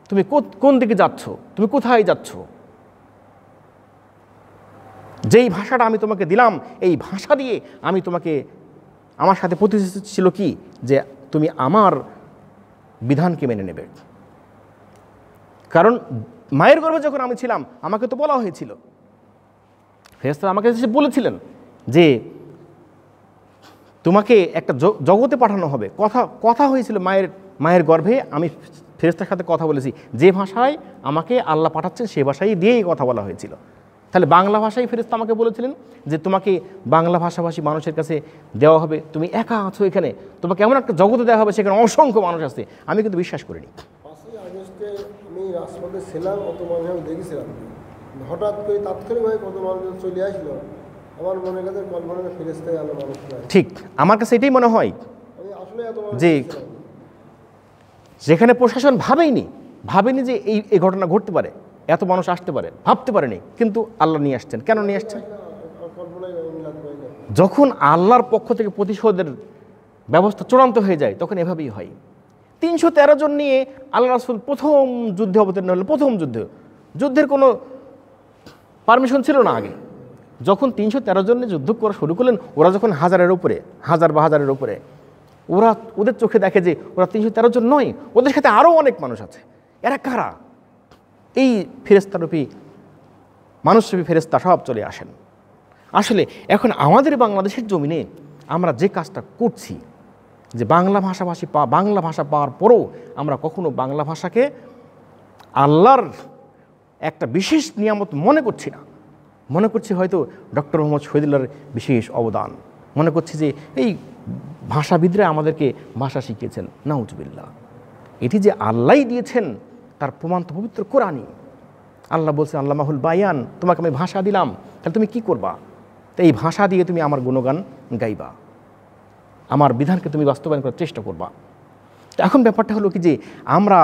তুমি কোন দিকে যাচ্ছ, তুমি কোথায় যাচ্ছ? যেই ভাষাটা আমি তোমাকে দিলাম, এই ভাষা দিয়ে আমি তোমাকে, আমার সাথে প্রতিশ্রুতি ছিল কি যে তুমি আমার বিধানকে মেনে নেবে। কারণ মায়ের গর্ভে যখন আমি ছিলাম আমাকে তো বলা হয়েছিল, ফেরেশতারা আমাকে বলেছিলেন যে তোমাকে একটা জগতে পাঠানো হবে। কথা হয়েছিল মায়ের গর্ভে, আমি ফেরেশতার সাথে কথা বলেছি, যে ভাষায় আমাকে আল্লাহ পাঠাচ্ছেন সেই ভাষায় দিয়েই কথা বলা হয়েছিল। তাহলে বাংলা ভাষায় ফেরেশতা আমাকে বলেছিলেন যে তোমাকে বাংলা ভাষাভাষী মানুষের কাছে দেওয়া হবে, তুমি একা আছো এখানে, তোমাকে এমন একটা জগতে দেওয়া হবে সেখানে অসংখ্য মানুষ আছে। আমি কিন্তু বিশ্বাস করিনি। 5ই আগস্টে আমি রাজপথে ছিলাম, অত মানুষ আমি দেখেছিলাম, হঠাৎ করে তাৎক্ষণিকভাবে কত মানুষ চলে আসলো, আমার মনে কাছে কল্পনা ফেরেশতাই আলো মানুষ। ঠিক আমার কাছে এটাই মনে হয় আমি আসলে এত যে যেখানে প্রশাসন ভাবেনি যে এই ঘটনা ঘটতে পারে, এত মানুষ আসতে পারে, ভাবতে পারেনি, কিন্তু আল্লাহ নিয়ে আসছেন। কেন নিয়ে আসছেন? যখন আল্লাহর পক্ষ থেকে প্রতিশোধের ব্যবস্থা চূড়ান্ত হয়ে যায় তখন এভাবেই হয়। 313 জন নিয়ে আল্লাহ রাসূল প্রথম যুদ্ধে অবতীর্ণ হলেন। প্রথম যুদ্ধের কোনো পারমিশন ছিল না আগে। যখন 313 জন নিয়ে যুদ্ধ করা শুরু করলেন, ওরা যখন হাজারের উপরে, ওদের চোখে দেখে যে ওরা 313 জন নয়, ওদের সাথে আরও অনেক মানুষ আছে। এরা কারা? এই ফেরেশতারূপী মানুষরূপী ফেরেশতা সব চলে আসেন। আসলে এখন আমাদের বাংলাদেশের জমিনে আমরা যে কাজটা করছি, যে বাংলা ভাষা পাওয়ার পরও আমরা কখনো বাংলা ভাষাকে আল্লাহর একটা বিশেষ নিয়ামত মনে করছি না। মনে করছি হয়তো ডক্টর মোহাম্মদ শহীদুল্লাহর বিশেষ অবদান, মনে করছি যে এই ভাষাবিদরা আমাদেরকে ভাষা শিখিয়েছেন। নাউজুবিল্লাহ, এটি যে আল্লাহই দিয়েছেন তার প্রমাণ তো পবিত্র কোরআনই। আল্লাহ বলছেন আল্লাহ মাহুল বায়ান, তোমাকে আমি ভাষা দিলাম, তাহলে তুমি কি করবা? তো এই ভাষা দিয়ে তুমি আমার গুণগান গাইবা, আমার বিধানকে তুমি বাস্তবায়ন করার চেষ্টা করবা। তো এখন ব্যাপারটা হলো কি যে আমরা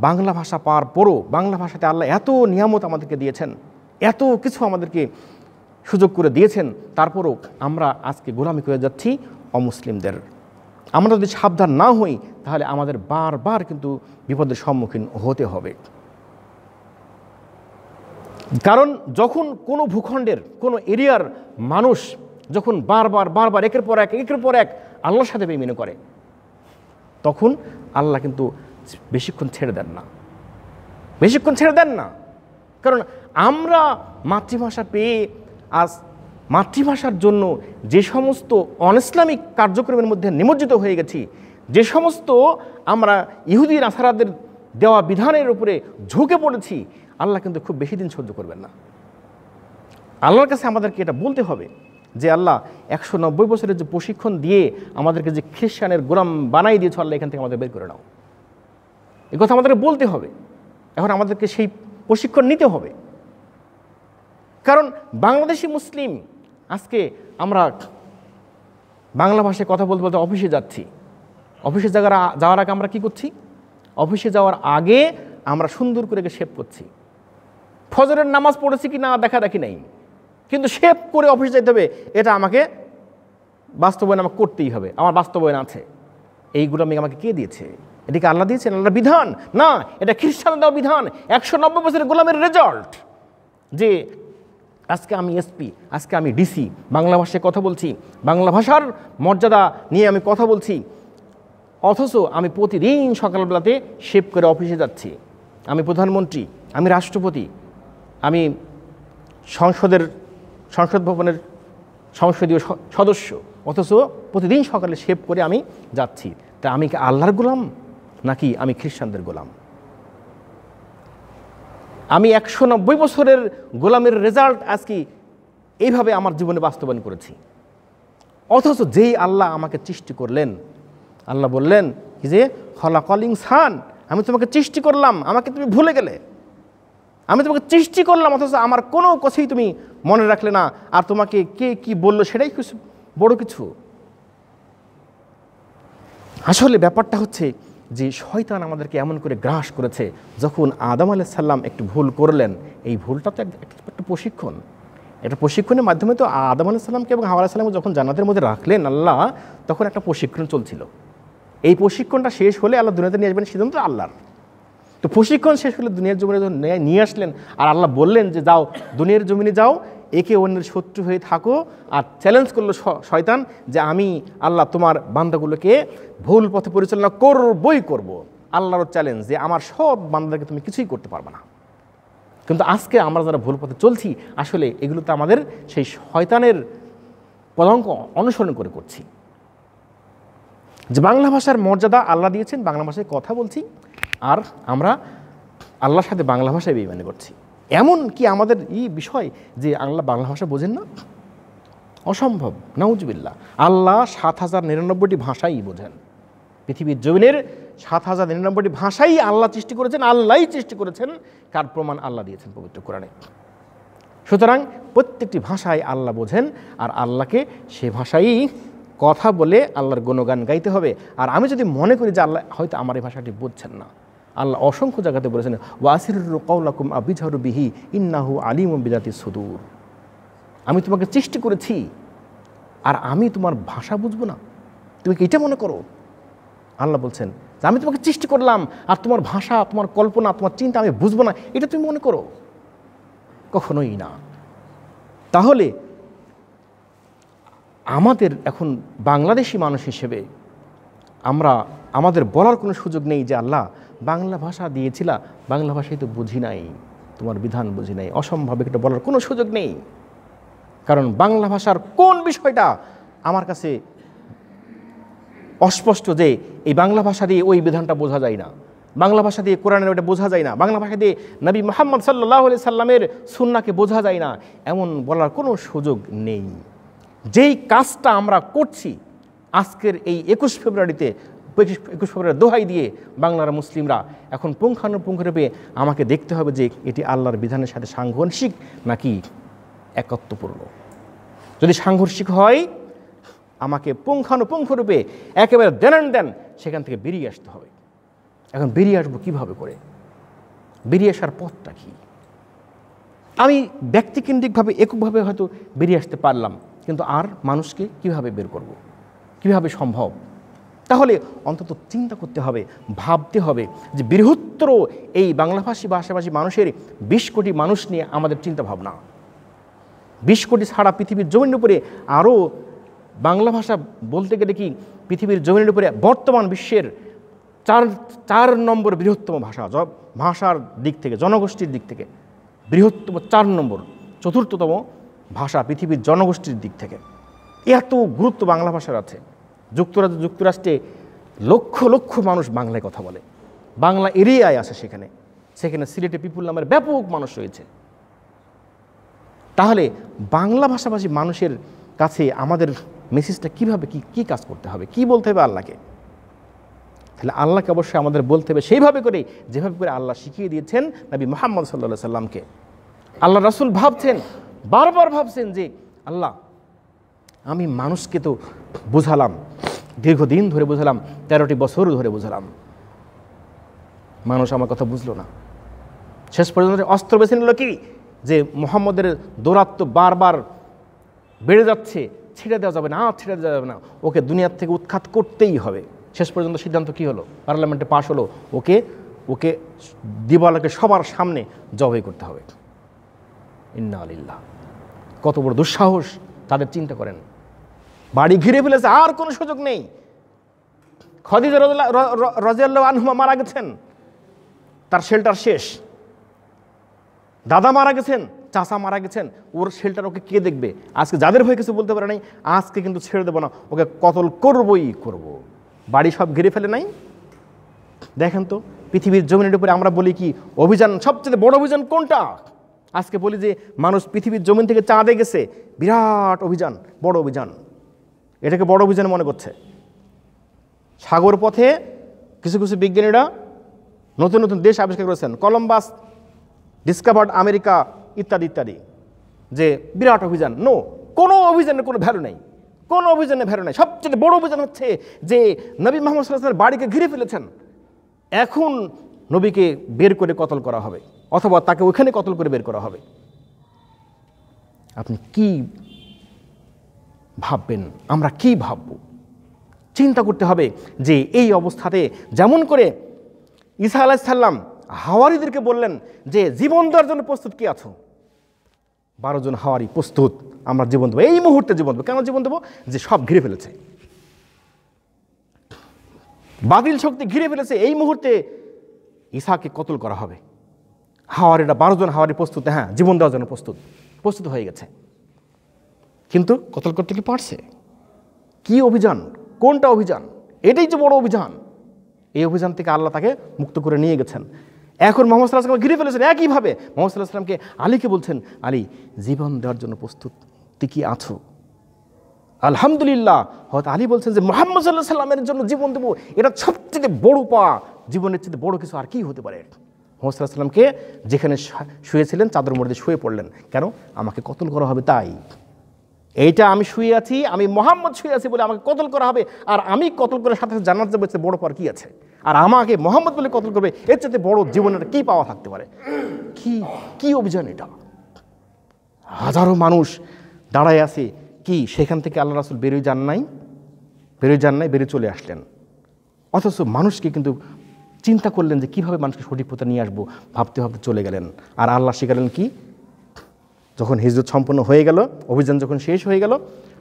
বাংলা ভাষা পাওয়ার পরও বাংলা ভাষাতে আল্লাহ এত নিয়ামত আমাদেরকে দিয়েছেন, এত কিছু আমাদেরকে সুযোগ করে দিয়েছেন, তারপরও আমরা আজকে গোলামি করে যাচ্ছি অমুসলিমদের। আমরা যদি সাবধান না হই তাহলে আমাদের বারবার কিন্তু বিপদের সম্মুখীন হতে হবে। কারণ যখন কোনো ভূখণ্ডের কোনো এরিয়ার মানুষ যখন বারবার একের পর এক আল্লাহর সাথে বেঈমানি করে, তখন আল্লাহ কিন্তু বেশিক্ষণ ছেড়ে দেন না। কারণ আমরা মাতৃভাষা পেয়ে আজ মাতৃভাষার জন্য যে সমস্ত অনইসলামিক কার্যক্রমের মধ্যে নিমজ্জিত হয়ে গেছি, যে সমস্ত আমরা ইহুদি নাসারাদের দেওয়া বিধানের উপরে ঝুঁকে পড়েছি, আল্লাহ কিন্তু খুব বেশি দিন সহ্য করবেন না। আল্লাহর কাছে আমাদেরকে এটা বলতে হবে যে আল্লাহ 190 বছরের যে প্রশিক্ষণ দিয়ে আমাদেরকে যে খ্রিস্টানের গোলাম বানাই দিয়েছ, আল্লাহ এখান থেকে আমাদের বের করে নাও। এই কথা আমাদেরকে বলতে হবে। এখন আমাদেরকে সেই প্রশিক্ষণ নিতে হবে। কারণ বাংলাদেশি মুসলিম আজকে আমরা বাংলা ভাষায় কথা বলতে বলতে অফিসে যাচ্ছি। অফিসে যাওয়ার আগে আমরা কি করছি? অফিসে যাওয়ার আগে আমরা সুন্দর করে শেভ করছি। ফজরের নামাজ পড়েছি কি না দেখা নেই, কিন্তু শেভ করে অফিসে যেতে হবে, এটা আমাকে বাস্তবায়ন আমাকে করতেই হবে, আমার বাস্তবায়ন আছে। এইগুলো আমাকে কে দিয়েছে? এটাকে আল্লাহ দিয়েছেন? আল্লাহর বিধান না, এটা খ্রিস্টানের দেওয়া বিধান। 190 বছরের গোলামের রেজাল্ট যে আজকে আমি এসপি, আজকে আমি ডিসি, বাংলা ভাষায় কথা বলছি, বাংলা ভাষার মর্যাদা নিয়ে আমি কথা বলছি, অথচ আমি প্রতিদিন সকালবেলাতে শেভ করে অফিসে যাচ্ছি। আমি প্রধানমন্ত্রী, আমি রাষ্ট্রপতি, আমি সংসদ ভবনের সংসদীয় সদস্য, অথচ প্রতিদিন সকালে শেভ করে আমি যাচ্ছি। তা আমি কি আল্লাহর গোলাম নাকি আমি খ্রিস্টানদের গোলাম? আমি 190 বছরের গোলামের রেজাল্ট আজকে এইভাবে আমার জীবনে বাস্তবায়ন করেছি। অথচ যেই আল্লাহ আমাকে সৃষ্টি করলেন, আল্লাহ বললেন কি যে খলাকাল ইনসান, আমি তোমাকে সৃষ্টি করলাম, আমাকে তুমি ভুলে গেলে। আমি তোমাকে সৃষ্টি করলাম অথচ আমার কোনো কথাই তুমি মনে রাখলে না, আর তোমাকে কে কি বললো সেটাই কিছু বড় কিছু। আসলে ব্যাপারটা হচ্ছে যে শয়তান আমাদেরকে এমন করে গ্রাস করেছে, যখন আদম আলাইহিস সালাম একটু ভুল করলেন, এই ভুলটা তো একটা প্রশিক্ষণ। একটা প্রশিক্ষণের মাধ্যমে তো আদম আলাইহিস সালামকে এবং হাওয়া আলাইহিস সালামকে যখন জান্নাতের মধ্যে রাখলেন আল্লাহ, তখন একটা প্রশিক্ষণ চলছিল। এই প্রশিক্ষণটা শেষ হলে আল্লাহ দুনিয়াতে নিয়ে আসবেন, সিদ্ধান্ত আল্লাহর। তো প্রশিক্ষণ শেষ হলে দুনিয়ার জমিনে যখন নিয়ে আসলেন, আর আল্লাহ বললেন যে যাও দুনিয়ার জমিনে যাও, একে অন্যের শত্রু হয়ে থাকো। আর চ্যালেঞ্জ করলো শয়তান যে আমি আল্লাহ তোমার বান্দাগুলোকে ভুল পথে পরিচালনা করবই করব। আল্লাহর চ্যালেঞ্জ যে আমার সব বান্দাকে তুমি কিছুই করতে পারবে না। কিন্তু আজকে আমরা যারা ভুল পথে চলছি, আসলে এগুলো তো আমাদের সেই শয়তানের পদাঙ্ক অনুসরণ করে করছি। যে বাংলা ভাষার মর্যাদা আল্লাহ দিয়েছেন, বাংলা ভাষায় কথা বলছি, আর আমরা আল্লাহর সাথে বাংলা ভাষায় বেঈমানি করছি। এমন কি আমাদের এই বিষয় যে আল্লাহ বাংলা ভাষা বোঝেন না? অসম্ভব, নাউজুবিল্লাহ। আল্লাহ ৭,০৯৯টি ভাষাই বোঝেন। পৃথিবীর জমিনের ৭,০৯৯টি ভাষাই আল্লাহ সৃষ্টি করেছেন, আল্লাহই সৃষ্টি করেছেন। কার প্রমাণ? আল্লাহ দিয়েছেন পবিত্র কোরআনে। সুতরাং প্রত্যেকটি ভাষায় আল্লাহ বোঝেন, আর আল্লাহকে সে ভাষাই কথা বলে আল্লাহর গুণগান গাইতে হবে। আর আমি যদি মনে করি যে আল্লাহ হয়তো আমার এই ভাষাটি বুঝছেন না, আল্লাহ অসংখ্য জায়গাতে বলেছেন ওয়াসিরু কাওলাকুম আবিজারু বিহি ইন্নাহু আলিমুম বিযাতিস সুদূর। আমি তোমাকে সৃষ্টি করেছি আর আমি তোমার ভাষা বুঝবো না, তুমি কি এটা মনে করো? আল্লাহ বলছেন যে আমি তোমাকে সৃষ্টি করলাম আর তোমার ভাষা, তোমার কল্পনা, তোমার চিন্তা আমি বুঝবো না, এটা তুমি মনে করো? কখনোই না। তাহলে আমাদের এখন বাংলাদেশি মানুষ হিসেবে আমাদের বলার কোনো সুযোগ নেই যে আল্লাহ বাংলা ভাষা দিয়েছিলা, বাংলা ভাষায় তো বুঝি নাই, তোমার বিধান বুঝি নাই। অসম্ভব, এটা বলার কোনো সুযোগ নেই। কারণ বাংলা ভাষার কোন বিষয়টা আমার কাছে অস্পষ্ট যে এই বাংলা ভাষা দিয়ে ওই বিধানটা বোঝা যায় না, বাংলা ভাষা দিয়ে কোরআনের ওটা বোঝা যায় না, বাংলা ভাষা দিয়ে নবী মুহাম্মদ সাল্লাল্লাহু আলাইহি সাল্লামের সুন্নাহকে বোঝা যায় না, এমন বলার কোনো সুযোগ নেই। যেই কাজটা আমরা করছি আজকের এই 21 ফেব্রুয়ারি দোহাই দিয়ে বাংলার মুসলিমরা এখন পুঙ্খানুপুঙ্খরূপে আমাকে দেখতে হবে যে এটি আল্লাহর বিধানের সাথে সাংঘর্ষিক নাকি একত্বপূর্ণ। যদি সাংঘর্ষিক হয় আমাকে পুঙ্খানুপুঙ্খরূপে একেবারে দেন সেখান থেকে বেরিয়ে আসতে হবে। এখন বেরিয়ে আসবো কীভাবে করে? বেরিয়ে আসার পথটা কী? আমি ব্যক্তিকেন্দ্রিকভাবে এককভাবে হয়তো বেরিয়ে আসতে পারলাম, কিন্তু আর মানুষকে কিভাবে বের করব? কিভাবে সম্ভব? তাহলে অন্তত চিন্তা করতে হবে, ভাবতে হবে যে বৃহত্তর এই বাংলাভাষী ভাষাভাষী মানুষের 20 কোটি মানুষ নিয়ে আমাদের চিন্তা ভাবনা। 20 কোটি ছাড়া পৃথিবীর জমিনের উপরে আরও বাংলা ভাষা বলতে গেলে কি পৃথিবীর জমিনের উপরে বর্তমান বিশ্বের 4 নম্বর বৃহত্তম ভাষার দিক থেকে, জনগোষ্ঠীর দিক থেকে বৃহত্তম 4 নম্বর, 4র্থতম ভাষা পৃথিবীর জনগোষ্ঠীর দিক থেকে। এত গুরুত্ব বাংলা ভাষার আছে। যুক্তরাষ্ট্রে লক্ষ লক্ষ মানুষ বাংলায় কথা বলে, বাংলা এরিয়ায় আসে, সেখানে সিলেটি পিপুল নামের ব্যাপক মানুষ রয়েছে। তাহলে বাংলা ভাষাভাষী মানুষের কাছে আমাদের মেসেজটা কীভাবে কী কাজ করতে হবে, কি বলতে হবে আল্লাহকে? তাহলে আল্লাহকে অবশ্যই আমাদের বলতে হবে সেইভাবে করে যেভাবে করে আল্লাহ শিখিয়ে দিয়েছেন নবী মুহাম্মদ সাল্লাল্লাহু আলাইহি সাল্লামকে। আল্লাহ রাসূল বারবার ভাবছেন যে আল্লাহ আমি মানুষকে তো বোঝালাম, দীর্ঘদিন ধরে বোঝালাম, 13টি বছর ধরে বোঝালাম, মানুষ আমার কথা বুঝলো না। শেষ পর্যন্ত অস্ত্র বেছে নিল কি যে মুহাম্মদের দৌরাত্ম্য বারবার বেড়ে যাচ্ছে, ছেড়ে দেওয়া যাবে না, ছেড়ে দেওয়া যাবে না, ওকে দুনিয়ার থেকে উৎখাত করতেই হবে। শেষ পর্যন্ত সিদ্ধান্ত কী হলো? পার্লামেন্টে পাশ হলো, ওকে দিবালোকে সবার সামনে জবাই করতে হবে। ইন্না লিল্লাহ, কত বড় দুঃসাহস তাদের! চিন্তা করেন, বাড়ি ঘিরে ফেলেছে, আর কোনো সুযোগ নেই। খাদিজা রাদিয়াল্লাহু আনহা মারা গেছেন, তার শেল্টার শেষ। দাদা মারা গেছেন, চাচা মারা গেছেন, ওর শেল্টার ওকে কে দেখবে? আজকে যাদের হয়ে কিছু বলতে পারে নাই, আজকে কিন্তু ছেড়ে দেবো না, ওকে কতল করবই করব। বাড়ি সব ঘিরে ফেলে নাই। দেখেন তো পৃথিবীর জমিনের উপরে আমরা বলি কি অভিযান, সবচেয়ে বড় অভিযান কোনটা? আজকে বলি যে মানুষ পৃথিবীর জমিন থেকে চাঁদে গেছে, বিরাট অভিযান, বড় অভিযান। এটাকে বড় অভিযান মনে করছে। সাগর পথে কিছু কিছু বিজ্ঞানীরা নতুন নতুন দেশ আবিষ্কার করেছেন, কলম্বাস ডিসকভার্ড আমেরিকা ইত্যাদি ইত্যাদি, যে বিরাট অভিযান। নো, কোনো অভিযানের কোনো ভ্যালু নেই, কোনো অভিযানের ভ্যালু নেই। সবচেয়ে বড় অভিযান হচ্ছে যে নবী মুহাম্মদ সাল্লাল্লাহু আলাইহি ওয়াসাল্লামের বাড়িকে ঘিরে ফেলেছেন, এখন নবীকে বের করে কতল করা হবে, অথবা তাকে ওইখানে কতল করে বের করা হবে। আপনি কি ভাববেন, আমরা কি ভাবব? চিন্তা করতে হবে যে এই অবস্থাতে যেমন করে ঈসা আলাইহিস সালাম হাওয়ারীদেরকে বললেন যে জীবন দেওয়ার জন্য প্রস্তুত কি আছো? 12 জন হাওয়ারী প্রস্তুত, আমরা জীবন দেবো, এই মুহূর্তে জীবন দেবো। কেন জীবন দেবো? যে সব ঘিরে ফেলেছে, বাতিল শক্তি ঘিরে ফেলেছে, এই মুহূর্তে ঈসাকে কতল করা হবে। হাওয়ারীরা 12 জন হাওয়ারী প্রস্তুত, হ্যাঁ জীবন দেওয়ার জন্য প্রস্তুত হয়ে গেছে। কিন্তু কতল করতে কি পারছে? কি অভিযান, কোনটা অভিযান? এটাই যে বড় অভিযান। এই অভিযান থেকে আল্লাহ তাকে মুক্ত করে নিয়ে গেছেন। এখন মুহাম্মদ সাল্লাল্লাহু আলাইহি ওয়াসাল্লাম ঘিরে ফেলেছেন। একইভাবে মুহাম্মদ সাল্লাল্লাহু আলাইহি ওয়াসাল্লামকে আলীকে বলছেন, আলী জীবন দেওয়ার জন্য প্রস্তুত তুই কি আছো? আলহামদুলিল্লাহ। হয়তো আলী বলছেন যে মুহাম্মদ সাল্লাল্লাহু আলাইহি ওয়াসাল্লামের জন্য জীবন দেবো, এটা সবচেয়ে বড় পাওয়া, জীবনের চেয়ে বড় কিছু আর কি হতে পারে। মুহাম্মদ সাল্লাল্লাহু আলাইহি ওয়াসাল্লামকে যেখানে শুয়েছিলেন চাদর মধ্যে শুয়ে পড়লেন। কেন? আমাকে কতল করা হবে তাই। এইটা আমি শুয়ে আছি, আমি মুহাম্মদ শুয়ে আছি বলে আমাকে কতল করা হবে, আর আমি কতল করার সাথে সাথে জান্নাত যাবো, এর চেয়ে বড় পাওয়ার কি আছে? আর আমাকে মুহাম্মদ বলে কতল করবে, এর চেয়ে বড় জীবনের কি পাওয়া থাকতে পারে? কি অভিযান এটা? হাজারো মানুষ দাঁড়ায় আছে, কি সেখান থেকে আল্লাহ রাসূল বেরিয়ে যান নাই, বেরিয়ে চলে আসলেন। অথচ মানুষকে কিন্তু চিন্তা করলেন যে কীভাবে মানুষকে সঠিক পথে নিয়ে আসবো, ভাবতে ভাবতে চলে গেলেন। আর আল্লাহ শিখালেন কি? যখন হিজরত সম্পন্ন হয়ে গেল, অভিযান যখন শেষ হয়ে গেল,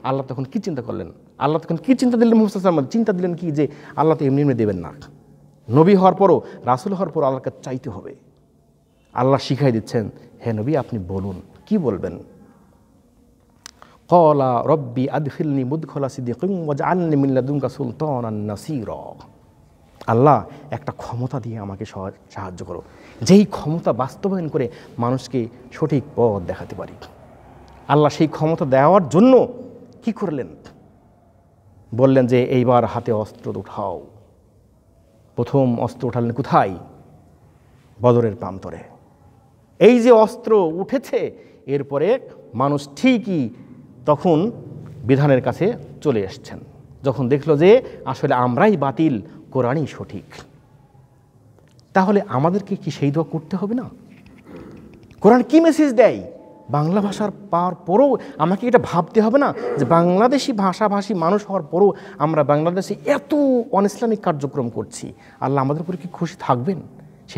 আল্লাহ তখন কি চিন্তা করলেন? আল্লাহ তখন কি চিন্তা দিলেন? মুহাম্মদ সাল্লাল্লাহু আলাইহি ওয়াসাল্লাম চিন্তা দিলেন কি? যে আল্লাহ তো এমনি এমনি দেবেন না, নবী হওয়ার পরও, রাসূল হওয়ার পরও আল্লাহকে চাইতে হবে। আল্লাহ শিখাই দিচ্ছেন, হে নবী আপনি বলুন, কি বলবেন? ক্বালা রব্বি আদখিলনি মুদখালা সিদকিন ওয়াজআলনি মিন লাদুনকা সুলতানান নাসীরা। আল্লাহ একটা ক্ষমতা দিয়ে আমাকে সাহায্য করো, যেই ক্ষমতা বাস্তবায়ন করে মানুষকে সঠিক পথ দেখাতে পারি। আল্লাহ সেই ক্ষমতা দেওয়ার জন্য কি করলেন? বললেন যে এইবার হাতে অস্ত্র উঠাও। প্রথম অস্ত্র উঠালেন কোথায়? বদরের প্রান্তরে। এই যে অস্ত্র উঠেছে, এরপরে মানুষ ঠিকই তখন বিধানের কাছে চলে এসছেন, যখন দেখলো যে আসলে আমরাই বাতিল, কোরআনই সঠিক। তাহলে আমাদেরকে কি সেই দোয়া করতে হবে না? কোরআন কি মেসেজ দেয়? বাংলা ভাষার পাওয়ার পরেও আমাকে এটা ভাবতে হবে না যে বাংলাদেশি ভাষাভাষী মানুষ হওয়ার পরেও আমরা বাংলাদেশে এত অনইসলামিক কার্যক্রম করছি, আল্লাহ আমাদের উপরে কি খুশি থাকবেন?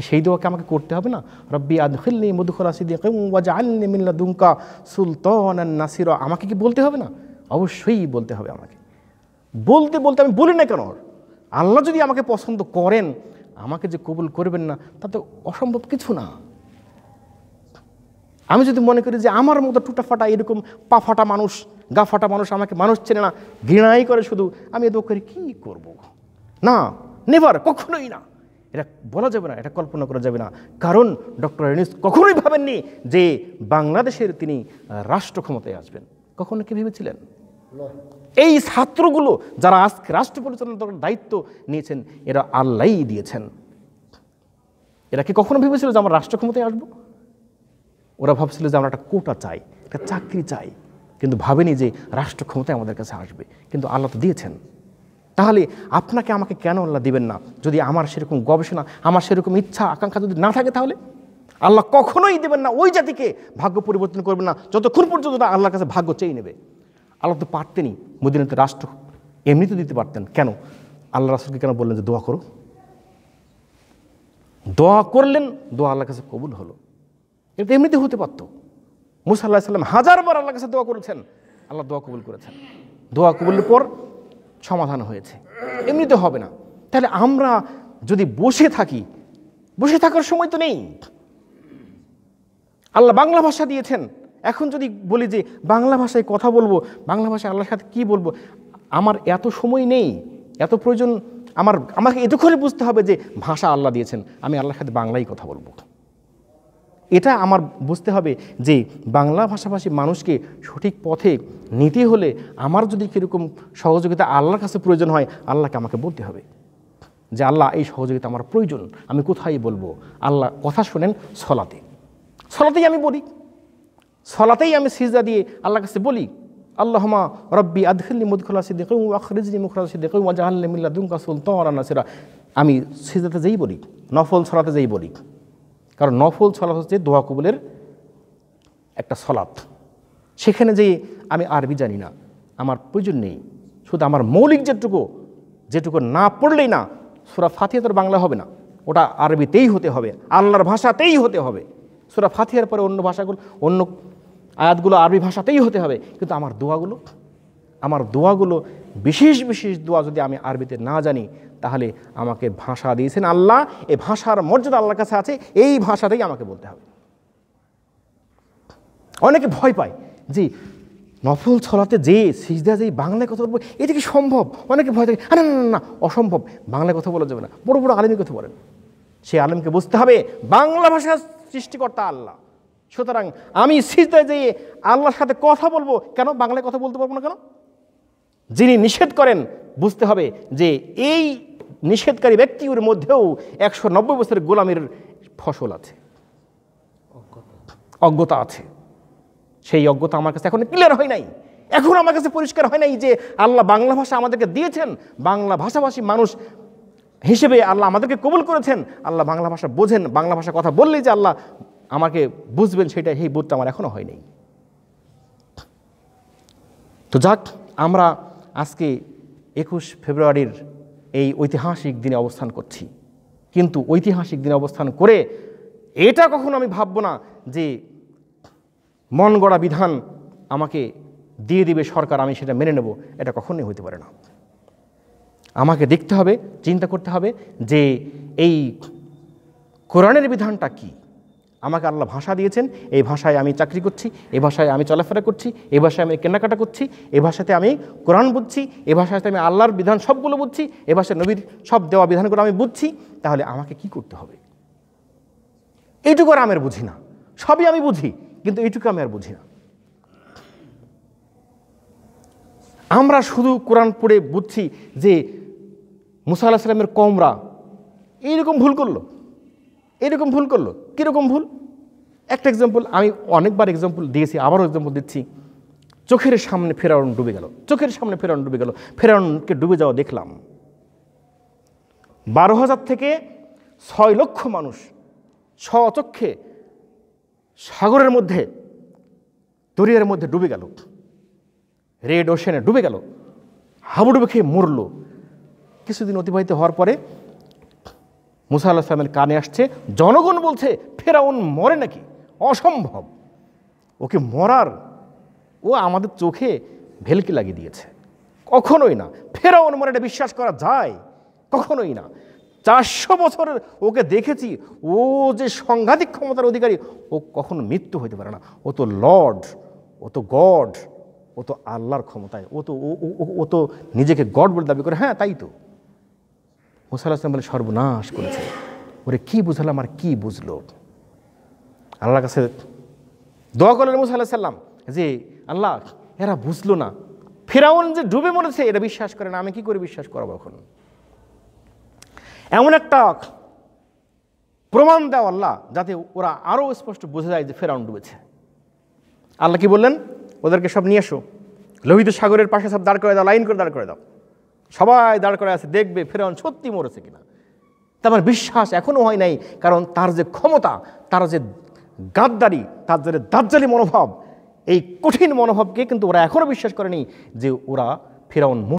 সেই দোয়াকে আমাকে করতে হবে না? রব্বি আদখিলনি মুদখালা সিদকিন ওয়াজআলনি মিন লাদুনকা সুলতানান নাসীরা। আমাকে কি বলতে হবে না? অবশ্যই বলতে হবে আমাকে। বলতে আমি বলি না কেন? আল্লাহ যদি আমাকে পছন্দ করেন, আমাকে যে কবুল করবেন না তাতে অসম্ভব কিছু না। আমি যদি মনে করি যে আমার মতো টুটা ফাটা এরকম পা ফাটা মানুষ, গা ফাটা মানুষ আমাকে মানুষ চেনে না, ঘৃণাই করে শুধু, আমি এ দোয়া করে কী করব? না, নেভার, কখনোই না। এটা বলা যাবে না, এটা কল্পনা করা যাবে না। কারণ ডক্টর ইউনূস কখনোই ভাবেননি যে বাংলাদেশের তিনি রাষ্ট্র ক্ষমতায় আসবেন। কখনো কি ভেবেছিলেন? এই ছাত্রগুলো যারা আজকে রাষ্ট্র পরিচালনার দায়িত্ব নিয়েছেন, এরা আল্লাহই দিয়েছেন। এরা কি কখনো ভেবেছিল যে আমরা রাষ্ট্র ক্ষমতায় আসবো? ওরা ভাবছিল যে আমরা একটা কোটা চাই, একটা চাকরি চাই, কিন্তু ভাবেনি যে রাষ্ট্র ক্ষমতায় আমাদের কাছে আসবে। কিন্তু আল্লাহ তো দিয়েছেন। তাহলে আপনাকে আমাকে কেন আল্লাহ দিবেন না? যদি আমার সেরকম গবেষণা, আমার সেরকম ইচ্ছা আকাঙ্ক্ষা যদি না থাকে, তাহলে আল্লাহ কখনোই দেবেন না ওই জাতিকে, ভাগ্য পরিবর্তন করবেন না যতক্ষণ পর্যন্ত না আল্লাহর কাছে ভাগ্য চেয়ে নেবে। আল্লাহ তো পারতেনই মদিনাতে রাষ্ট্র এমনিতে দিতে পারতেন, কেন আল্লাহ রাসূলকে কেন বললেন যে দোয়া করো? দোয়া করলেন, দোয়া আল্লাহর কাছে কবুল হলো। এটা এমনিতে হতে পারতো। মুসা আলাইহিস সালাম 1000 বার আল্লাহর কাছে দোয়া করেছেন, আল্লাহ দোয়া কবুল করেছেন। দোয়া কবুলের পর সমাধান হয়েছে, এমনিতে হবে না। তাহলে আমরা যদি বসে থাকি, বসে থাকার সময় তো নেই। আল্লাহ বাংলা ভাষা দিয়েছেন, এখন যদি বলি যে বাংলা ভাষায় কথা বলবো, বাংলা ভাষায় আল্লাহর সাথে কি বলবো, আমার এত সময় নেই, এত প্রয়োজন। আমাকে এতক্ষণে বুঝতে হবে যে ভাষা আল্লাহ দিয়েছেন, আমি আল্লাহর সাথে বাংলাই কথা বলবো। এটা আমার বুঝতে হবে যে বাংলা ভাষাভাষী মানুষকে সঠিক পথে নিতে হলে আমার যদি কীরকম সহযোগিতা আল্লাহর কাছে প্রয়োজন হয়, আল্লাহকে আমাকে বলতে হবে যে আল্লাহ এই সহযোগিতা আমার প্রয়োজন, আমি কোথায় বলবো? আল্লাহ কথা শোনেন সলাতেই আমি বলি, সলাতেই আমি সিজদা দিয়ে আল্লাহর কাছে বলি, আল্লাহুম্মা রব্বি আদখিলনি মুদখালা সিদ্দিকিন ওয়া আখরিজনি মুখরাজা সিদ্দিকিন ওয়াজআলনি মিন লাদুনকা সুলতানান নাসিরা। আমি সিজদাতে যেই বলি, নফল সলাতে যেই বলি, কারণ নফল সলাত হচ্ছে দোয়া কবুলের একটা সলাত। সেখানে যে আমি আরবি জানি না, আমার প্রয়োজন নেই, শুধু আমার মৌলিক যেটুকু না পড়লেই না, সূরা ফাতিহা তো বাংলা হবে না, ওটা আরবিতেই হতে হবে, আল্লাহর ভাষাতেই হতে হবে। সূরা ফাতিহার পরে অন্য আয়াতগুলো আরবি ভাষাতেই হতে হবে, কিন্তু আমার দোয়াগুলো বিশেষ দোয়া যদি আমি আরবিতে না জানি, তাহলে আমাকে ভাষা দিয়েছেন আল্লাহ, এই ভাষার মর্যাদা আল্লাহর কাছে আছে, এই ভাষাতেই আমাকে বলতে হবে। অনেকে ভয় পায় যে নফল ছলাতে যে সিজদা যেই বাংলায় কথা বলবো, এটা কি সম্ভব? অনেকে ভয় থাকে, না অসম্ভব, বাংলায় কথা বলা যাবে না। বড় আলেমই কথা বলেন, সেই আলেমকে বুঝতে হবে বাংলা ভাষার সৃষ্টিকর্তা আল্লাহ। সুতরাং আমি সিজদায় যেয়ে আল্লাহর সাথে কথা বলবো কেন? বাংলায় কথা বলতে পারবো না কেন? যিনি নিষেধ করেন বুঝতে হবে যে এই নিষেধকারী ব্যক্তির মধ্যেও 190 বছরের গোলামির ফসল আছে, অজ্ঞতা আছে। সেই অজ্ঞতা আমার কাছে এখন ক্লিয়ার হয় নাই, এখন আমার কাছে পরিষ্কার হয় নাই যে আল্লাহ বাংলা ভাষা আমাদেরকে দিয়েছেন, বাংলা ভাষাভাষী মানুষ হিসেবে আল্লাহ আমাদেরকে কবুল করেছেন। আল্লাহ বাংলা ভাষা বোঝেন, বাংলা ভাষা কথা বললেই যে আল্লাহ আমাকে বুঝবেন, সেটা এই বোধটা আমার এখনো হয় নাই। তো যাক, আমরা আজকে 21 ফেব্রুয়ারির এই ঐতিহাসিক দিনে অবস্থান করছি, কিন্তু ঐতিহাসিক দিনে অবস্থান করে এটা কখনো আমি ভাববো না যে মন গড়া বিধান আমাকে দিয়ে দিবে সরকার, আমি সেটা মেনে নেব, এটা কখনোই হতে পারে না। আমাকে দেখতে হবে, চিন্তা করতে হবে যে এই কোরআনের বিধানটা কি। আমাকে আল্লাহ ভাষা দিয়েছেন, এই ভাষায় আমি চাকরি করছি, এই ভাষায় আমি চলাফেরা করছি, এই ভাষায় আমি কেনাকাটা করছি, এই ভাষাতে আমি কোরআন বুঝছি, এই ভাষাতে আমি আল্লাহর বিধান সবগুলো বুঝছি, এই ভাষায় নবীর সব দেওয়া বিধানগুলো আমি বুঝছি, তাহলে আমাকে কি করতে হবে? এইটুকু আর আমি আর বুঝি না, সবই আমি বুঝি, কিন্তু এইটুকু আমি আর বুঝি না। আমরা শুধু কোরআন পড়ে বুঝছি যে মুসা আলাইহিস সালামের কওমরা এইরকম ভুল করলো। কীরকম ভুল? একটা এক্সাম্পল, আমি অনেকবার এক্সাম্পল দিয়েছি, আবারও এক্সাম্পল দিচ্ছি। চোখের সামনে ফেরাউন ডুবে গেল, ফেরাউনকে ডুবে যাওয়া দেখলাম। 12,000 থেকে 6 লক্ষ মানুষ স্বচক্ষে সাগরের মধ্যে, দরিয়ার মধ্যে ডুবে গেল, রেড ওশেনে ডুবে গেল, হাবুডুবে খেয়ে মরল। কিছুদিন অতিবাহিত হওয়ার পরে মুসা আলাইহিস সালামের কানে আসছে, জনগণ বলছে ফেরাউন মরে নাকি, অসম্ভব, ওকে মরার, ও আমাদের চোখে ভেলকি লাগিয়ে দিয়েছে, কখনোই না, ফেরাউন মরে এটা বিশ্বাস করা যায়? কখনোই না। 400 বছরের ওকে দেখেছি, ও যে সাংঘাতিক ক্ষমতার অধিকারী, ও কখনো মৃত্যু হইতে পারে না। ও তো লর্ড, ও তো গড, ও তো আল্লাহর ক্ষমতায়, ও তো নিজেকে গড বলে দাবি করে। হ্যাঁ, তাই তো। মুসা আলাইহিস সালাম বলে সর্বনাশ করেছে, ওরে কি বুঝালাম আর কি বুঝলো। আল্লাহর কাছে দোয়া করলেন মুসা আলাইহিস সালাম যে আল্লাহ, এরা বুঝলো না, ফেরাউন যে ডুবে মরেছে এটা বিশ্বাস করে না, আমি কি করে বিশ্বাস করাবো? এখন এমন একটা প্রমাণ দাও আল্লাহ, যাতে ওরা আরও স্পষ্ট বোঝা যায় যে ফেরাউন ডুবেছে। আল্লাহ কি বললেন? ওদেরকে সব নিয়ে এসো, লোহিত সাগরের পাশে সব দাঁড় করে দাও, লাইন করে দাঁড় করে দাও, সবাই দাঁড় করে আছে, দেখবে ফেরাউন সত্যি মরেছে কিনা। তার বিশ্বাস এখনও হয় নাই, কারণ তার যে ক্ষমতা, তার যে গাদ্দারি, তার যে দাজ্জালি মনোভাব, এই কঠিন মনোভাবকে কিন্তু ওরা এখনও বিশ্বাস করেনি যে ফেরাউন